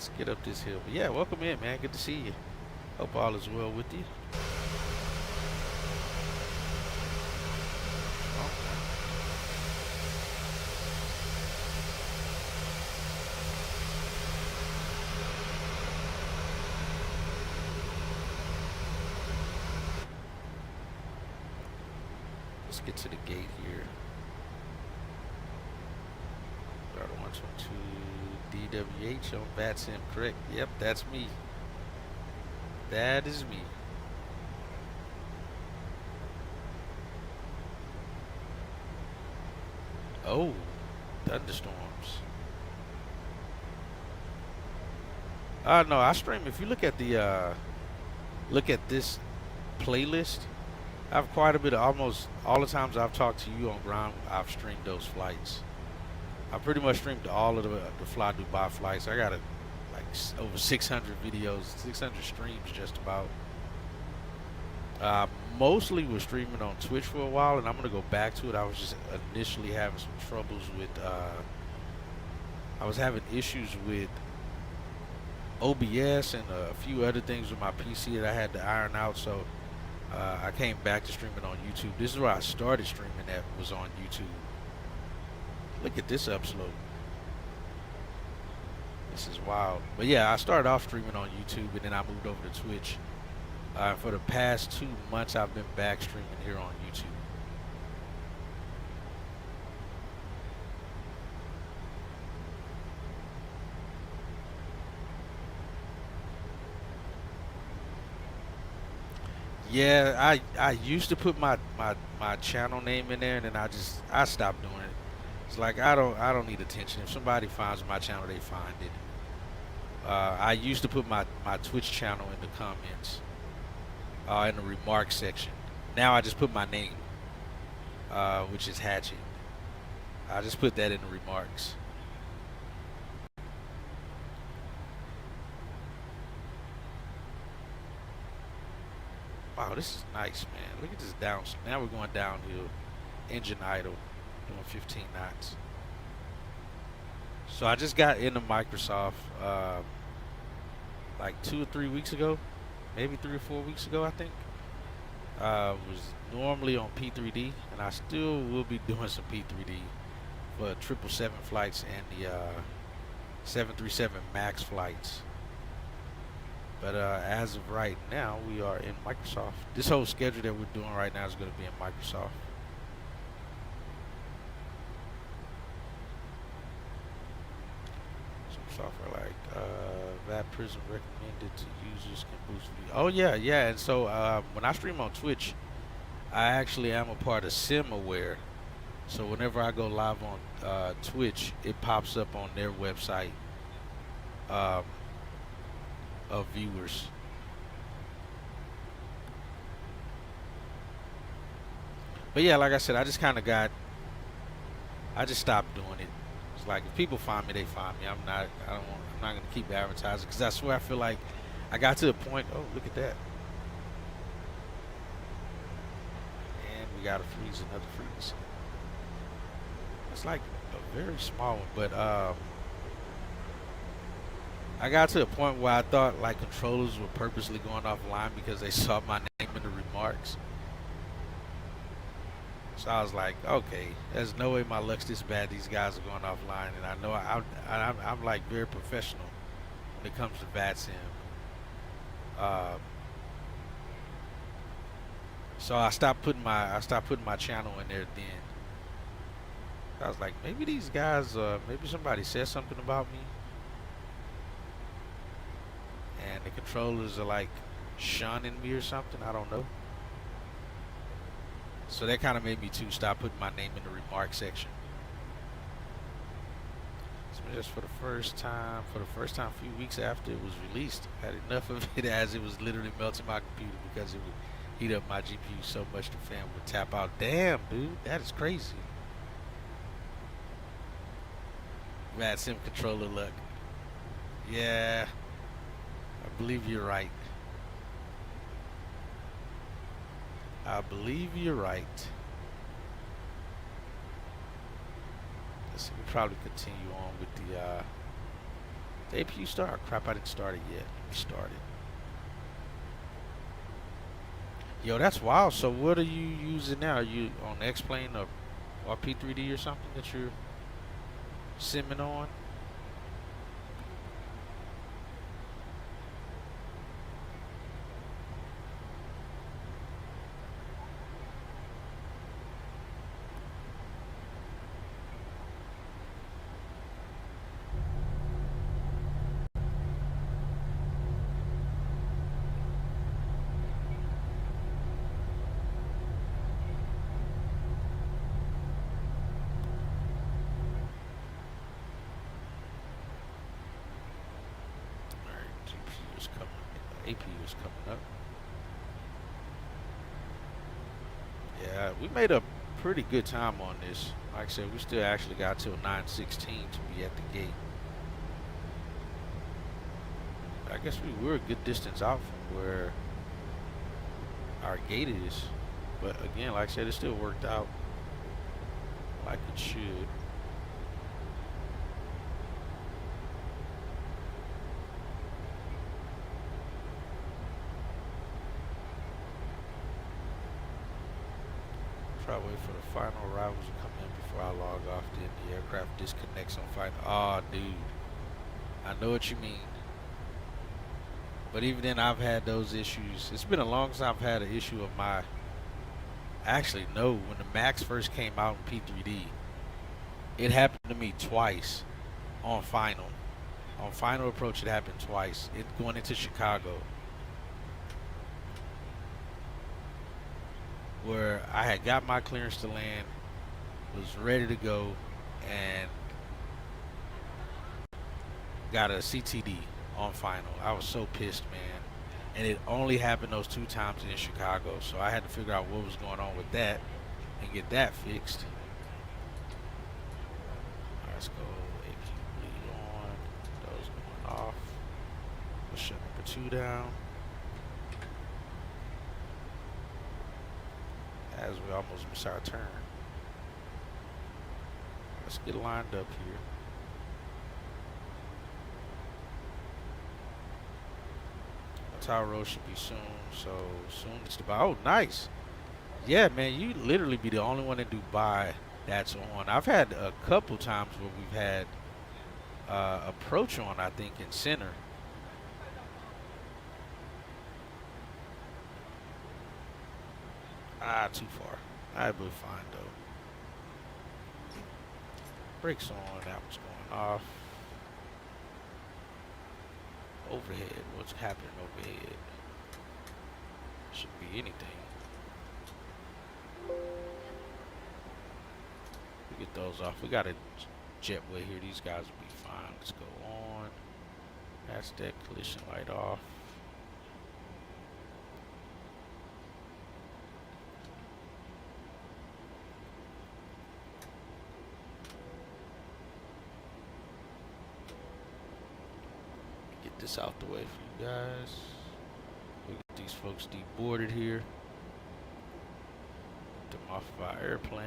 let's get up this hill. But yeah, welcome in, man. Good to see you. Hope all is well with you. Let's get to the gate here. Start 122 DWH on VATSIM, correct? Yep, that's me. That is me. Oh, thunderstorms. No, I stream. If you look at the look at this playlist, I have quite a bit of, almost all the times I've talked to you on ground, I've streamed those flights. I pretty much streamed all of the Flydubai flights. I got over 600 videos, 600 streams just about. Mostly was streaming on Twitch for a while, and I'm gonna go back to it. I was just initially having some troubles with, I was having issues with OBS and a few other things with my PC that I had to iron out. So I came back to streaming on YouTube. This is where I started streaming at, was on YouTube. Look at this upslope. This is wild. But yeah, I started off streaming on YouTube, and then I moved over to Twitch. For the past 2 months, I've been back streaming here on YouTube. Yeah, I used to put my channel name in there, and then I stopped doing it. It's like I don't need attention. If somebody finds my channel, they find it. I used to put my Twitch channel in the comments, in the remarks section. Now I just put my name, which is Hatchet. I just put that in the remarks. Wow, this is nice, man. Look at this down. Now we're going downhill. Engine idle, doing 15 knots. So I just got into Microsoft like 2 or 3 weeks ago, maybe 3 or 4 weeks ago, I think. Was normally on P3D, and I still will be doing some P3D for 777 flights and the 737 MAX flights. But as of right now, we are in Microsoft. This whole schedule that we're doing right now is going to be in Microsoft. Some software like that Prism recommended to users can boost video. Oh yeah. And so when I stream on Twitch, I actually am a part of SimAware. So whenever I go live on Twitch, it pops up on their website. Of viewers. But yeah, like I said, I just stopped doing it. It's like if people find me, they find me. I'm not gonna keep advertising, because I swear I feel like I got to the point. Oh, look at that. And we got a freeze, another freeze. It's like a very small one, but I got to a point where I thought like controllers were purposely going offline because they saw my name in the remarks. So I was like, okay, there's no way my luck's this bad. These guys are going offline, and I know I'm like very professional when it comes to VATSIM. So I stopped putting my channel in there then. I was like, maybe these guys, maybe somebody said something about me, and the controllers are like shunning me or something. I don't know. So that kind of made me too stop putting my name in the remark section. So just for the first time, a few weeks after it was released, I had enough of it, as it was literally melting my computer because it would heat up my GPU so much the fan would tap out. Damn, dude, that is crazy. VATSIM controller luck. Yeah, I believe you're right. I believe you're right. Let's see, we'll probably continue on with the The APU start? Crap, I didn't start it yet. Let me start it. Yo, that's wild. So what are you using now? Are you on X-Plane or P3D or something that you're simming on? APU is coming up. Yeah, we made a pretty good time on this. Like I said, we still actually got till 9:16 to be at the gate. I guess we were a good distance out from where our gate is. But again, like I said, it still worked out like it should. Try to wait for the final arrivals to come in before I log off. Then the aircraft disconnects on final. Oh, dude, I know what you mean. But even then, I've had those issues. It's been a long time I've had an issue of my. Actually, no. When the Max first came out in P3D, it happened to me twice on final. On final approach, it happened twice. It going into Chicago, where I had got my clearance to land, was ready to go, and got a CTD on final. I was so pissed, man. And it only happened those 2 times in Chicago, so I had to figure out what was going on with that and get that fixed. All right, let's go. APU lead on. Those going off. Let's shut number 2 down. As we almost miss our turn. Let's get lined up here. Tower roll should be soon, so soon it's Dubai. Oh, nice. Yeah, man, you literally be the only one in Dubai that's on. I've had a couple times where we've had approach on, I think, in center. Ah, too far. I'd be fine, though. Brakes on, that one's going off. Overhead, what's happening overhead? Shouldn't be anything. We get those off. We got a jetway here. These guys will be fine. Let's go on. That's that collision light off. This out the way for you guys. We get these folks deboarded here. Get them off of our airplane.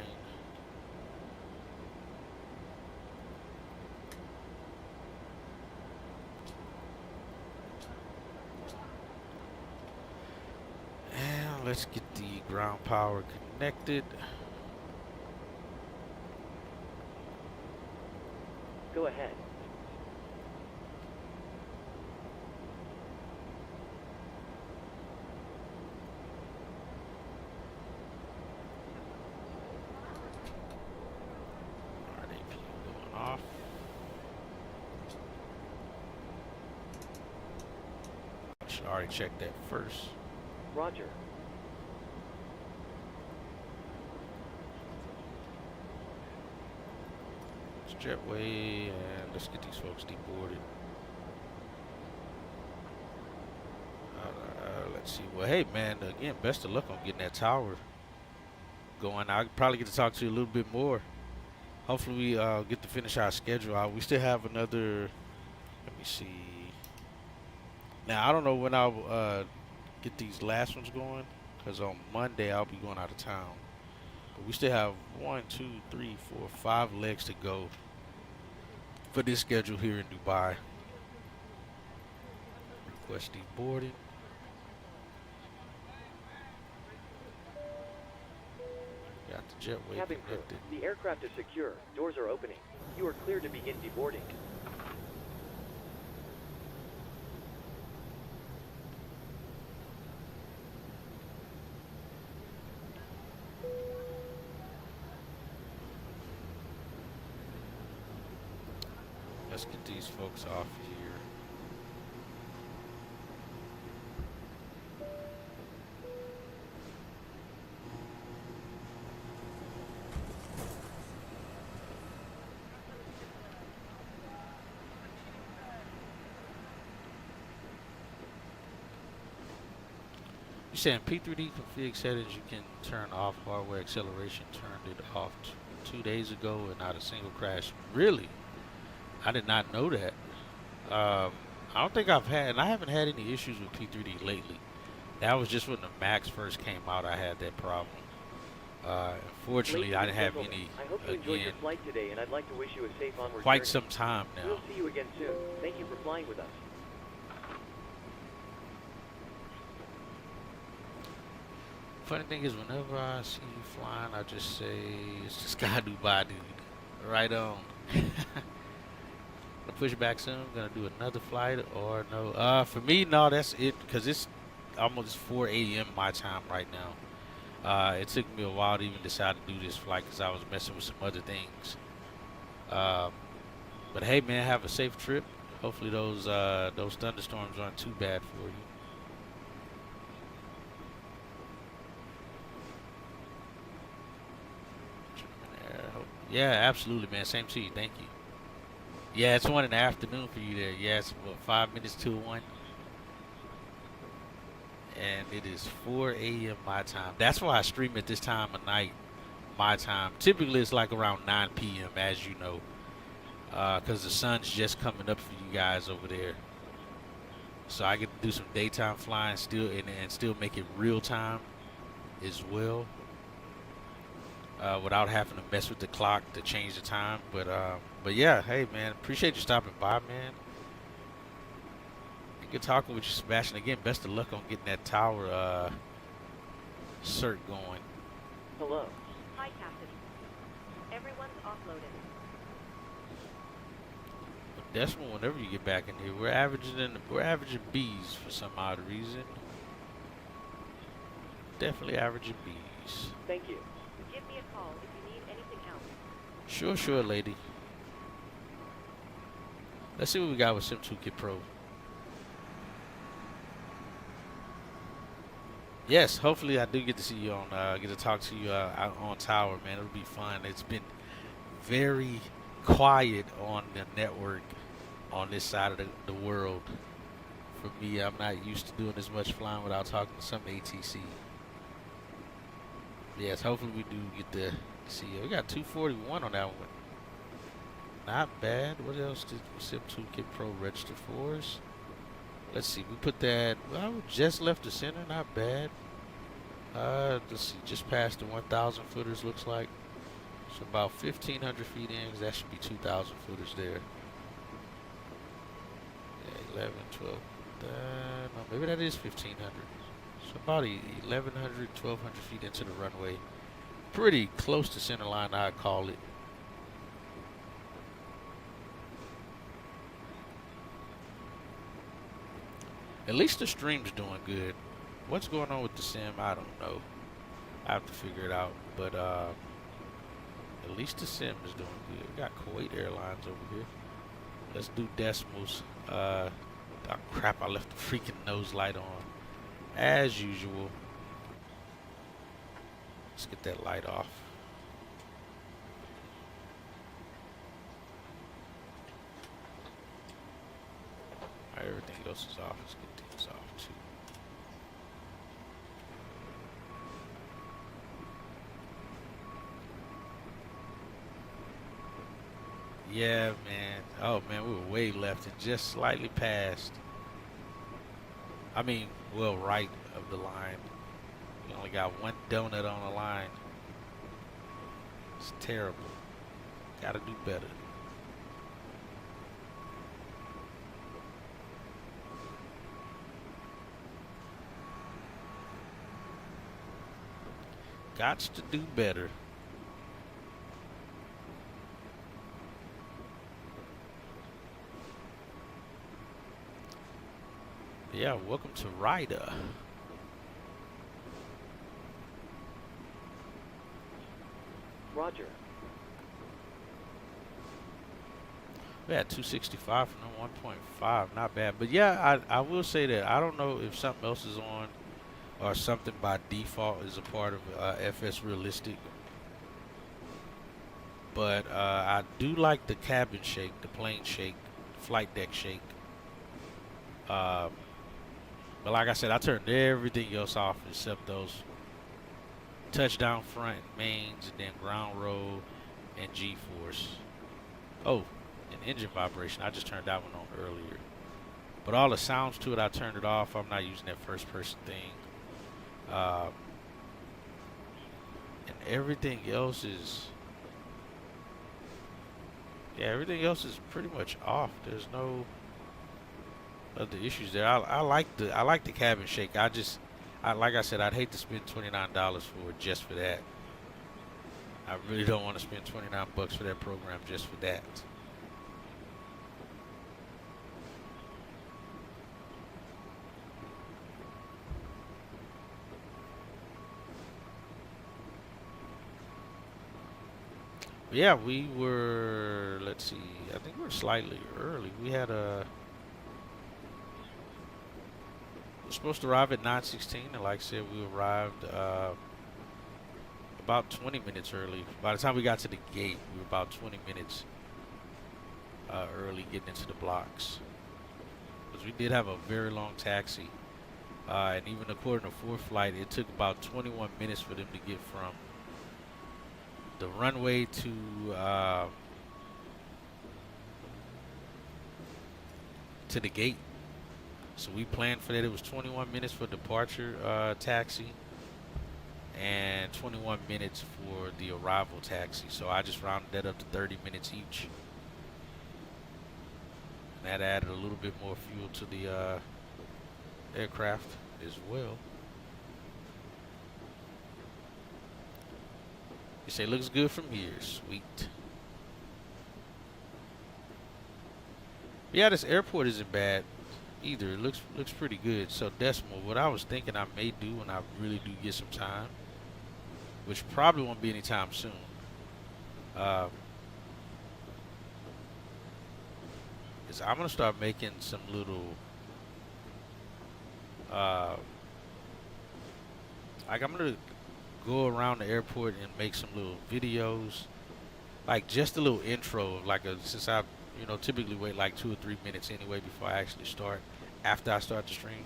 And let's get the ground power connected. Go ahead. I already checked that first. Roger. It's jetway, and let's get these folks deboarded. Let's see. Well, hey, man, again, best of luck on getting that tower going. I'll probably get to talk to you a little bit more. Hopefully, we get to finish our schedule out. We still have another, let me see. Now, I don't know when I'll get these last ones going, because on Monday I'll be going out of town. But we still have 1, 2, 3, 4, 5 legs to go for this schedule here in Dubai. Request deboarding. Got the jetway Cabin crew, connected. the aircraft is secure. Doors are opening. You are clear to begin deboarding. Let's get these folks off here. You saying P3D config settings you can turn off hardware acceleration, turned it off 2 days ago and not a single crash. Really? I did not know that. I don't think I've had, and I haven't had any issues with P3D lately. That was just when the Max first came out, I had that problem. Unfortunately, Ladies I and didn't have gentlemen, any, I hope you enjoyed your again, flight today, and I'd like to wish you a safe onward quite journey. some time now. We'll see you again soon. Thank you for flying with us. Funny thing is, whenever I see you flying, I just say, it's just Dubai, dude. Right on. Gonna push back soon. Gonna do another flight or no? For me, no. That's it. Cause it's almost 4 a.m. my time right now. It took me a while to even decide to do this flight because I was messing with some other things. But hey, man, have a safe trip. Hopefully those thunderstorms aren't too bad for you. Yeah, absolutely, man. Same to you. Thank you. Yeah, it's 1 in the afternoon for you there. Yeah, it's what, 5 minutes to 1. And it is 4 a.m. my time. That's why I stream at this time of night, my time. Typically, it's like around 9 p.m., as you know. Because the sun's just coming up for you guys over there. So I get to do some daytime flying still and still make it real time as well. Without having to mess with the clock to change the time. But yeah, hey man, appreciate you stopping by, man. Good talking with you, Sebastian. Again, best of luck on getting that tower cert going. Hello. Hi, Captain. Everyone's offloaded. But Decimal, whenever you get back in here, we're averaging B's for some odd reason. Definitely averaging B's. Thank you. Give me a call if you need anything else. Sure, lady. Let's see what we got with Sim2Kit Pro. Yes, hopefully I do get to see you on, get to talk to you out on tower, man. It'll be fun. It's been very quiet on the network on this side of the world. For me, I'm not used to doing as much flying without talking to some ATC. Yes, hopefully we do get to see you. We got 241 on that one. Not bad. What else did Sim2Kit Pro register for us? Let's see. We put that, well, we just left the center. Not bad. Let's see. Just past the 1,000 footers, looks like. So about 1,500 feet in. That should be 2,000 footers there. Yeah, 11, 12. No, maybe that is 1,500. So about 1,100, 1,200 feet into the runway. Pretty close to center line, I'd call it. At least the stream's doing good. What's going on with the sim, I don't know. I have to figure it out. But at least the sim is doing good. We got Kuwait Airlines over here. Let's do decimals. Oh crap, I left the freaking nose light on. As usual. Let's get that light off. Alright, everything else is off. Let's get these off too. Yeah, man. Oh man, we were way left and just slightly past. I mean, well, right of the line. We only got one donut on the line. It's terrible. Gotta do better. Gots to do better. Yeah, welcome to Riyadh. Roger. We had 265 from them, 1.5, not bad. But yeah, I will say that I don't know if something else is on or something by default is a part of FS Realistic. But I do like the cabin shake, the plane shake, flight deck shake. But like I said, I turned everything else off except those touchdown front mains and then ground roll and G-force. Oh, and engine vibration. I just turned that one on earlier. But all the sounds to it, I turned it off. I'm not using that first person thing. And everything else is, yeah, everything else is pretty much off. There's no other issues there. I like the cabin shake. Like I said, I'd hate to spend $29 for it just for that. I really don't want to spend 29 bucks for that program just for that. Yeah, we were, let's see, I think we were slightly early. We had we're supposed to arrive at 9:16, and like I said, we arrived about 20 minutes early. By the time we got to the gate, we were about 20 minutes early getting into the blocks. Because we did have a very long taxi. And even according to ForeFlight, it took about 21 minutes for them to get from the runway to the gate. So we planned for that. It was 21 minutes for departure taxi and 21 minutes for the arrival taxi. So I just rounded that up to 30 minutes each. And that added a little bit more fuel to the aircraft as well. You say looks good from here. Sweet. Yeah, this airport isn't bad either. It looks pretty good. So Decimal, what I was thinking I may do when I really do get some time, which probably won't be anytime soon, is I'm gonna start making some little like I'm gonna go around the airport and make some little videos, like just a little intro, like since I typically wait like 2 or 3 minutes anyway before I actually start, after I start the stream,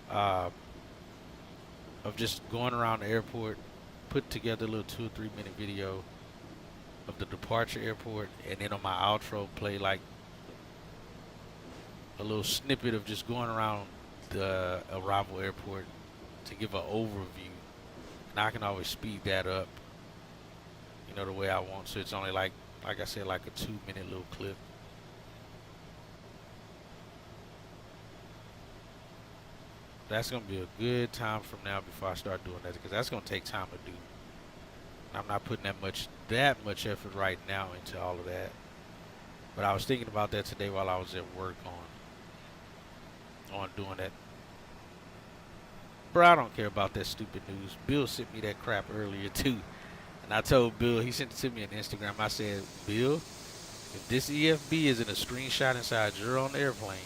of just going around the airport, put together a little 2 or 3 minute video of the departure airport, and then on my outro play like a little snippet of just going around the arrival airport to give an overview. And I can always speed that up, the way I want. So it's only like I said, like a 2-minute little clip. That's going to be a good time from now before I start doing that, because that's going to take time to do. And I'm not putting that much effort right now into all of that. But I was thinking about that today while I was at work on doing that. Bro, I don't care about that stupid news. Bill sent me that crap earlier too. And I told Bill, he sent it to me on Instagram. I said, Bill, if this EFB isn't a screenshot inside your own airplane,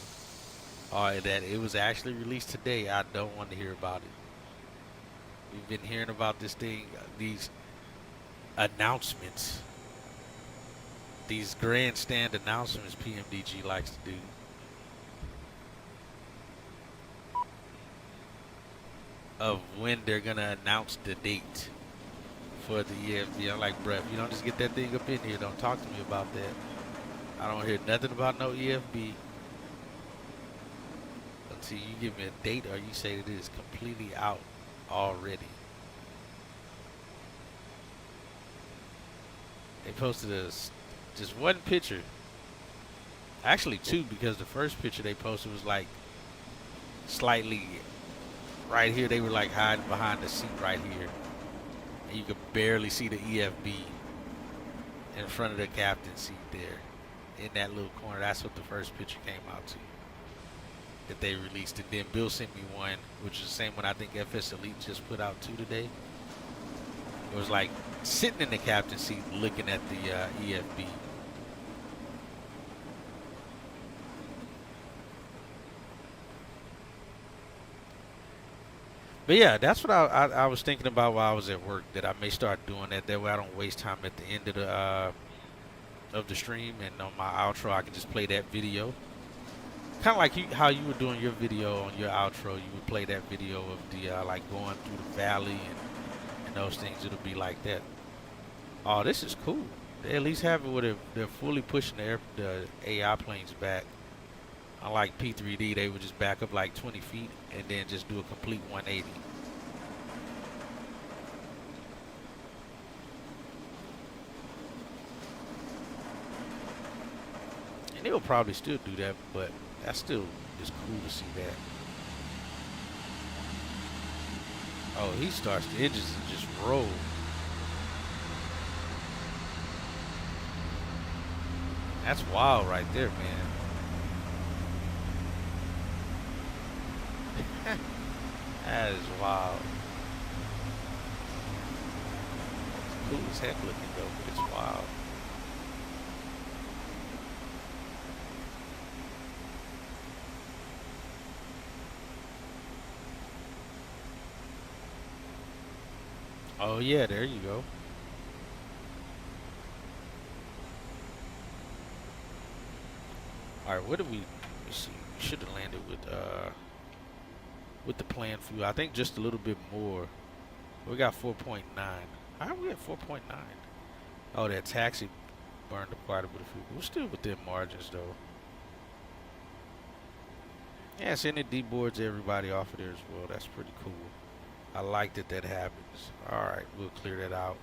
or that it was actually released today, I don't want to hear about it. We've been hearing about this thing, these announcements, these grandstand announcements PMDG likes to do. Of when they're going to announce the date for the EFB. I'm like, bruh, if you don't just get that thing up in here, don't talk to me about that. I don't hear nothing about no EFB until you give me a date or you say that it is completely out already. They posted just one picture. Actually 2, because the first picture they posted was like slightly right here. They were like hiding behind the seat right here. and you could barely see the EFB in front of the captain's seat there in that little corner. That's what the first picture came out to that they released. And then Bill sent me one, which is the same one I think FS Elite just put out too today. It was like sitting in the captain's seat looking at the EFB. But yeah, that's what I was thinking about while I was at work, that I may start doing that. That way I don't waste time at the end of the stream, and on my outro I can just play that video. Kind of like how you were doing your video on your outro. You would play that video of the like going through the valley and those things. It'll be like that. Oh, this is cool. They at least have it where they're fully pushing the AI planes back. Unlike P3D, they would just back up like 20 feet and then just do a complete 180. And they'll probably still do that, but that's still just cool to see that. Oh, he starts the engines and just roll. That's wild right there, man. That is wild. It's cool as heck looking though, but it's wild. Oh yeah, there you go. Alright, what did we see? We should have landed with the planned fuel. I think just a little bit more. We got 4.9. How are we at 4.9? Oh, that taxi burned up quite a bit of fuel. We're still within margins though. Yeah, sending D-boards to everybody off of there as well. That's pretty cool. I like that happens. Alright, we'll clear that out.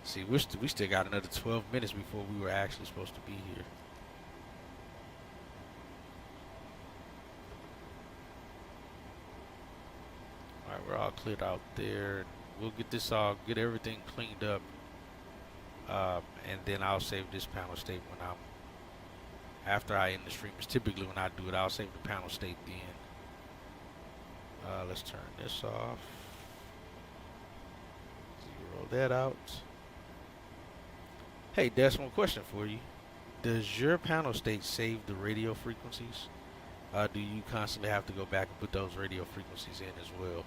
See, we still got another 12 minutes before we were actually supposed to be here. Alright, we're all cleared out there. We'll get everything cleaned up. And then I'll save this panel state when after I end the stream. It's typically when I do it, I'll save the panel state then. Let's turn this off. Zero that out. Hey, Decimal, question for you. Does your panel state save the radio frequencies? Do you constantly have to go back and put those radio frequencies in as well?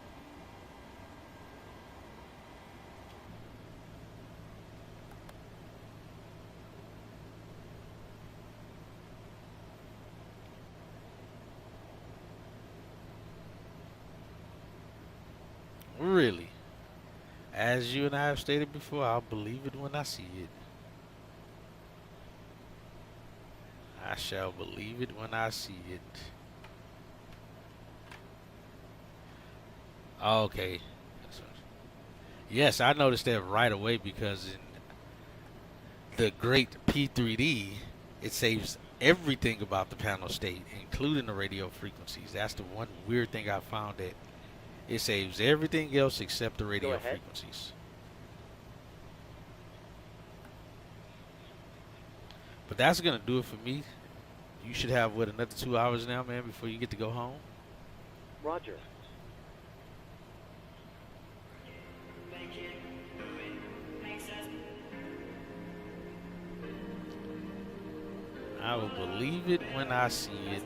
Really? As you and I have stated before, I'll believe it when I see it. I shall believe it when I see it. Okay. Yes, I noticed that right away because in the great P3D, it saves everything about the panel state, including the radio frequencies. That's the one weird thing I found, that it saves everything else except the radio frequencies. But that's going to do it for me. You should have, what, another 2 hours now, man, before you get to go home? Roger. I will believe it when I see it.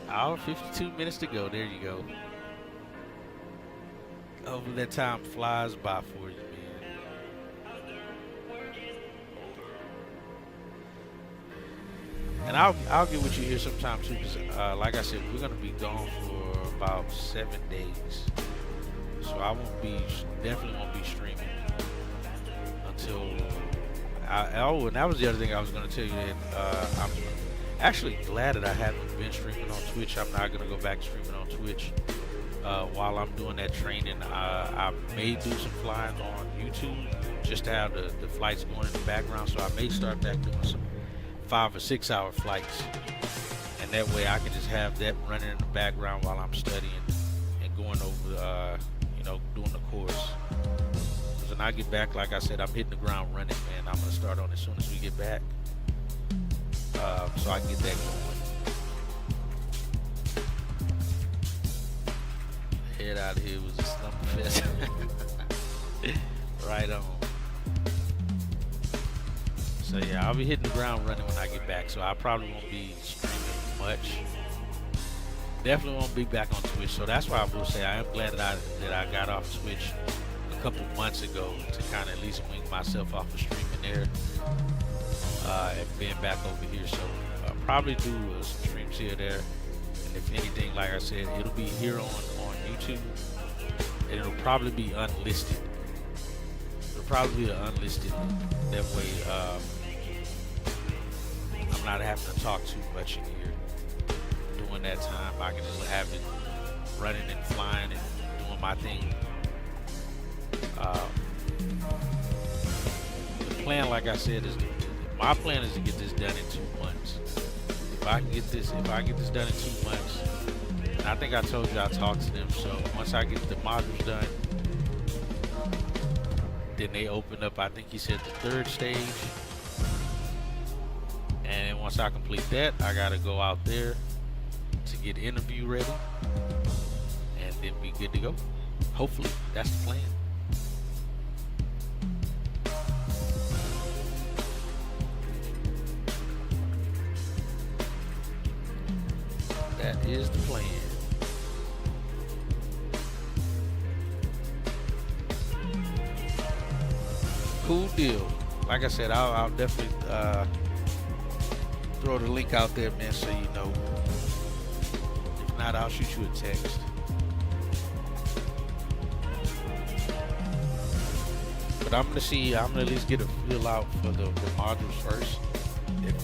Hour 52 minutes to go. There you go. Hopefully that time flies by for you, man. And I'll get with you here sometime too, because like I said, we're gonna be gone for about 7 days, so I definitely won't be streaming until. And that was the other thing I was gonna tell you, that I'm actually glad that I haven't been streaming on Twitch. I'm not gonna go back streaming on Twitch while I'm doing that training. I may do some flying on YouTube just to have the flights going in the background, so I may start back doing some 5 or 6 hour flights, and that way I can just have that running in the background while I'm studying and going over, you know, doing the course. When I get back, like I said, I'm hitting the ground running, man. I'm gonna start on as soon as we get back, so I can get that going. Head out of here was a slump fest. Right on. So yeah, I'll be hitting the ground running when I get back. So I probably won't be streaming much. Definitely won't be back on Twitch. So that's why I will say I am glad that I got off Twitch a couple months ago to kind of at least wing myself off of streaming there, and being back over here. So I'll probably do some streams here or there. And if anything, like I said, it'll be here on YouTube, and it'll probably be unlisted. It'll probably be unlisted. That way, I'm not having to talk too much in here. During that time, I can just have it running and flying and doing my thing. The plan, like I said, my plan is to get this done in 2 months. If I get this done in 2 months, and I think I told you I talked to them. So once I get the modules done, then they open up, I think he said, the 3rd stage. And then once I complete that, I gotta go out there to get interview ready, and then be good to go. Hopefully, that's the plan. That is the plan. Cool deal. Like I said, I'll definitely throw the link out there, man, so you know. If not, I'll shoot you a text. But I'm gonna at least get a feel out for the modules first.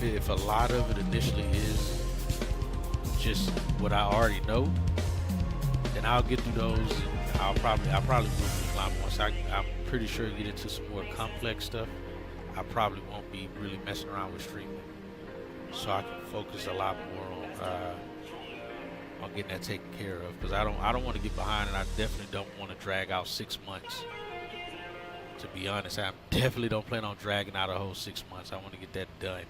If a lot of it initially is just what I already know, then I'll get through those, and I'll probably do a lot more. So I'm pretty sure get into some more complex stuff. I probably won't be really messing around with streaming, so I can focus a lot more on getting that taken care of, because I don't want to get behind, and I definitely don't want to drag out 6 months. To be honest, I definitely don't plan on dragging out a whole 6 months. I want to get that done.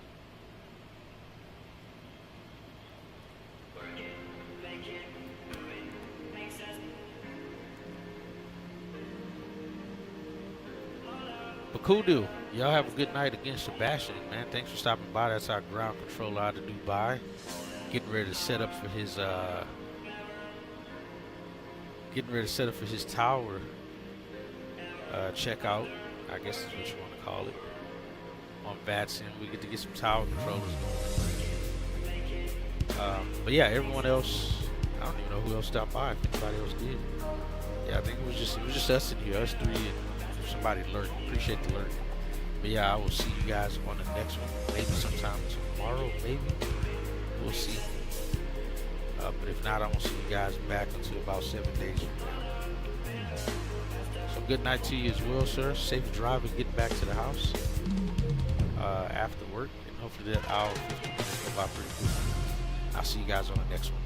But cool deal. Y'all have a good night again, Sebastian, man. Thanks for stopping by. That's our ground controller out of Dubai. Getting ready to set up for his tower checkout, I guess is what you want to call it. On Vatson, we get to get some tower controllers going. But yeah, everyone else, I don't even know who else stopped by. If anybody else did. Yeah, I think it was just us in here, us three, and somebody lurking. Appreciate the lurking. But yeah, I will see you guys on the next one. Maybe sometime tomorrow, maybe. We'll see. But if not, I won't see you guys back until about 7 days from now. So good night to you as well, sir. Safe drive and getting back to the house after work. And hopefully that hour 15 minutes go by pretty quick. I'll see you guys on the next one.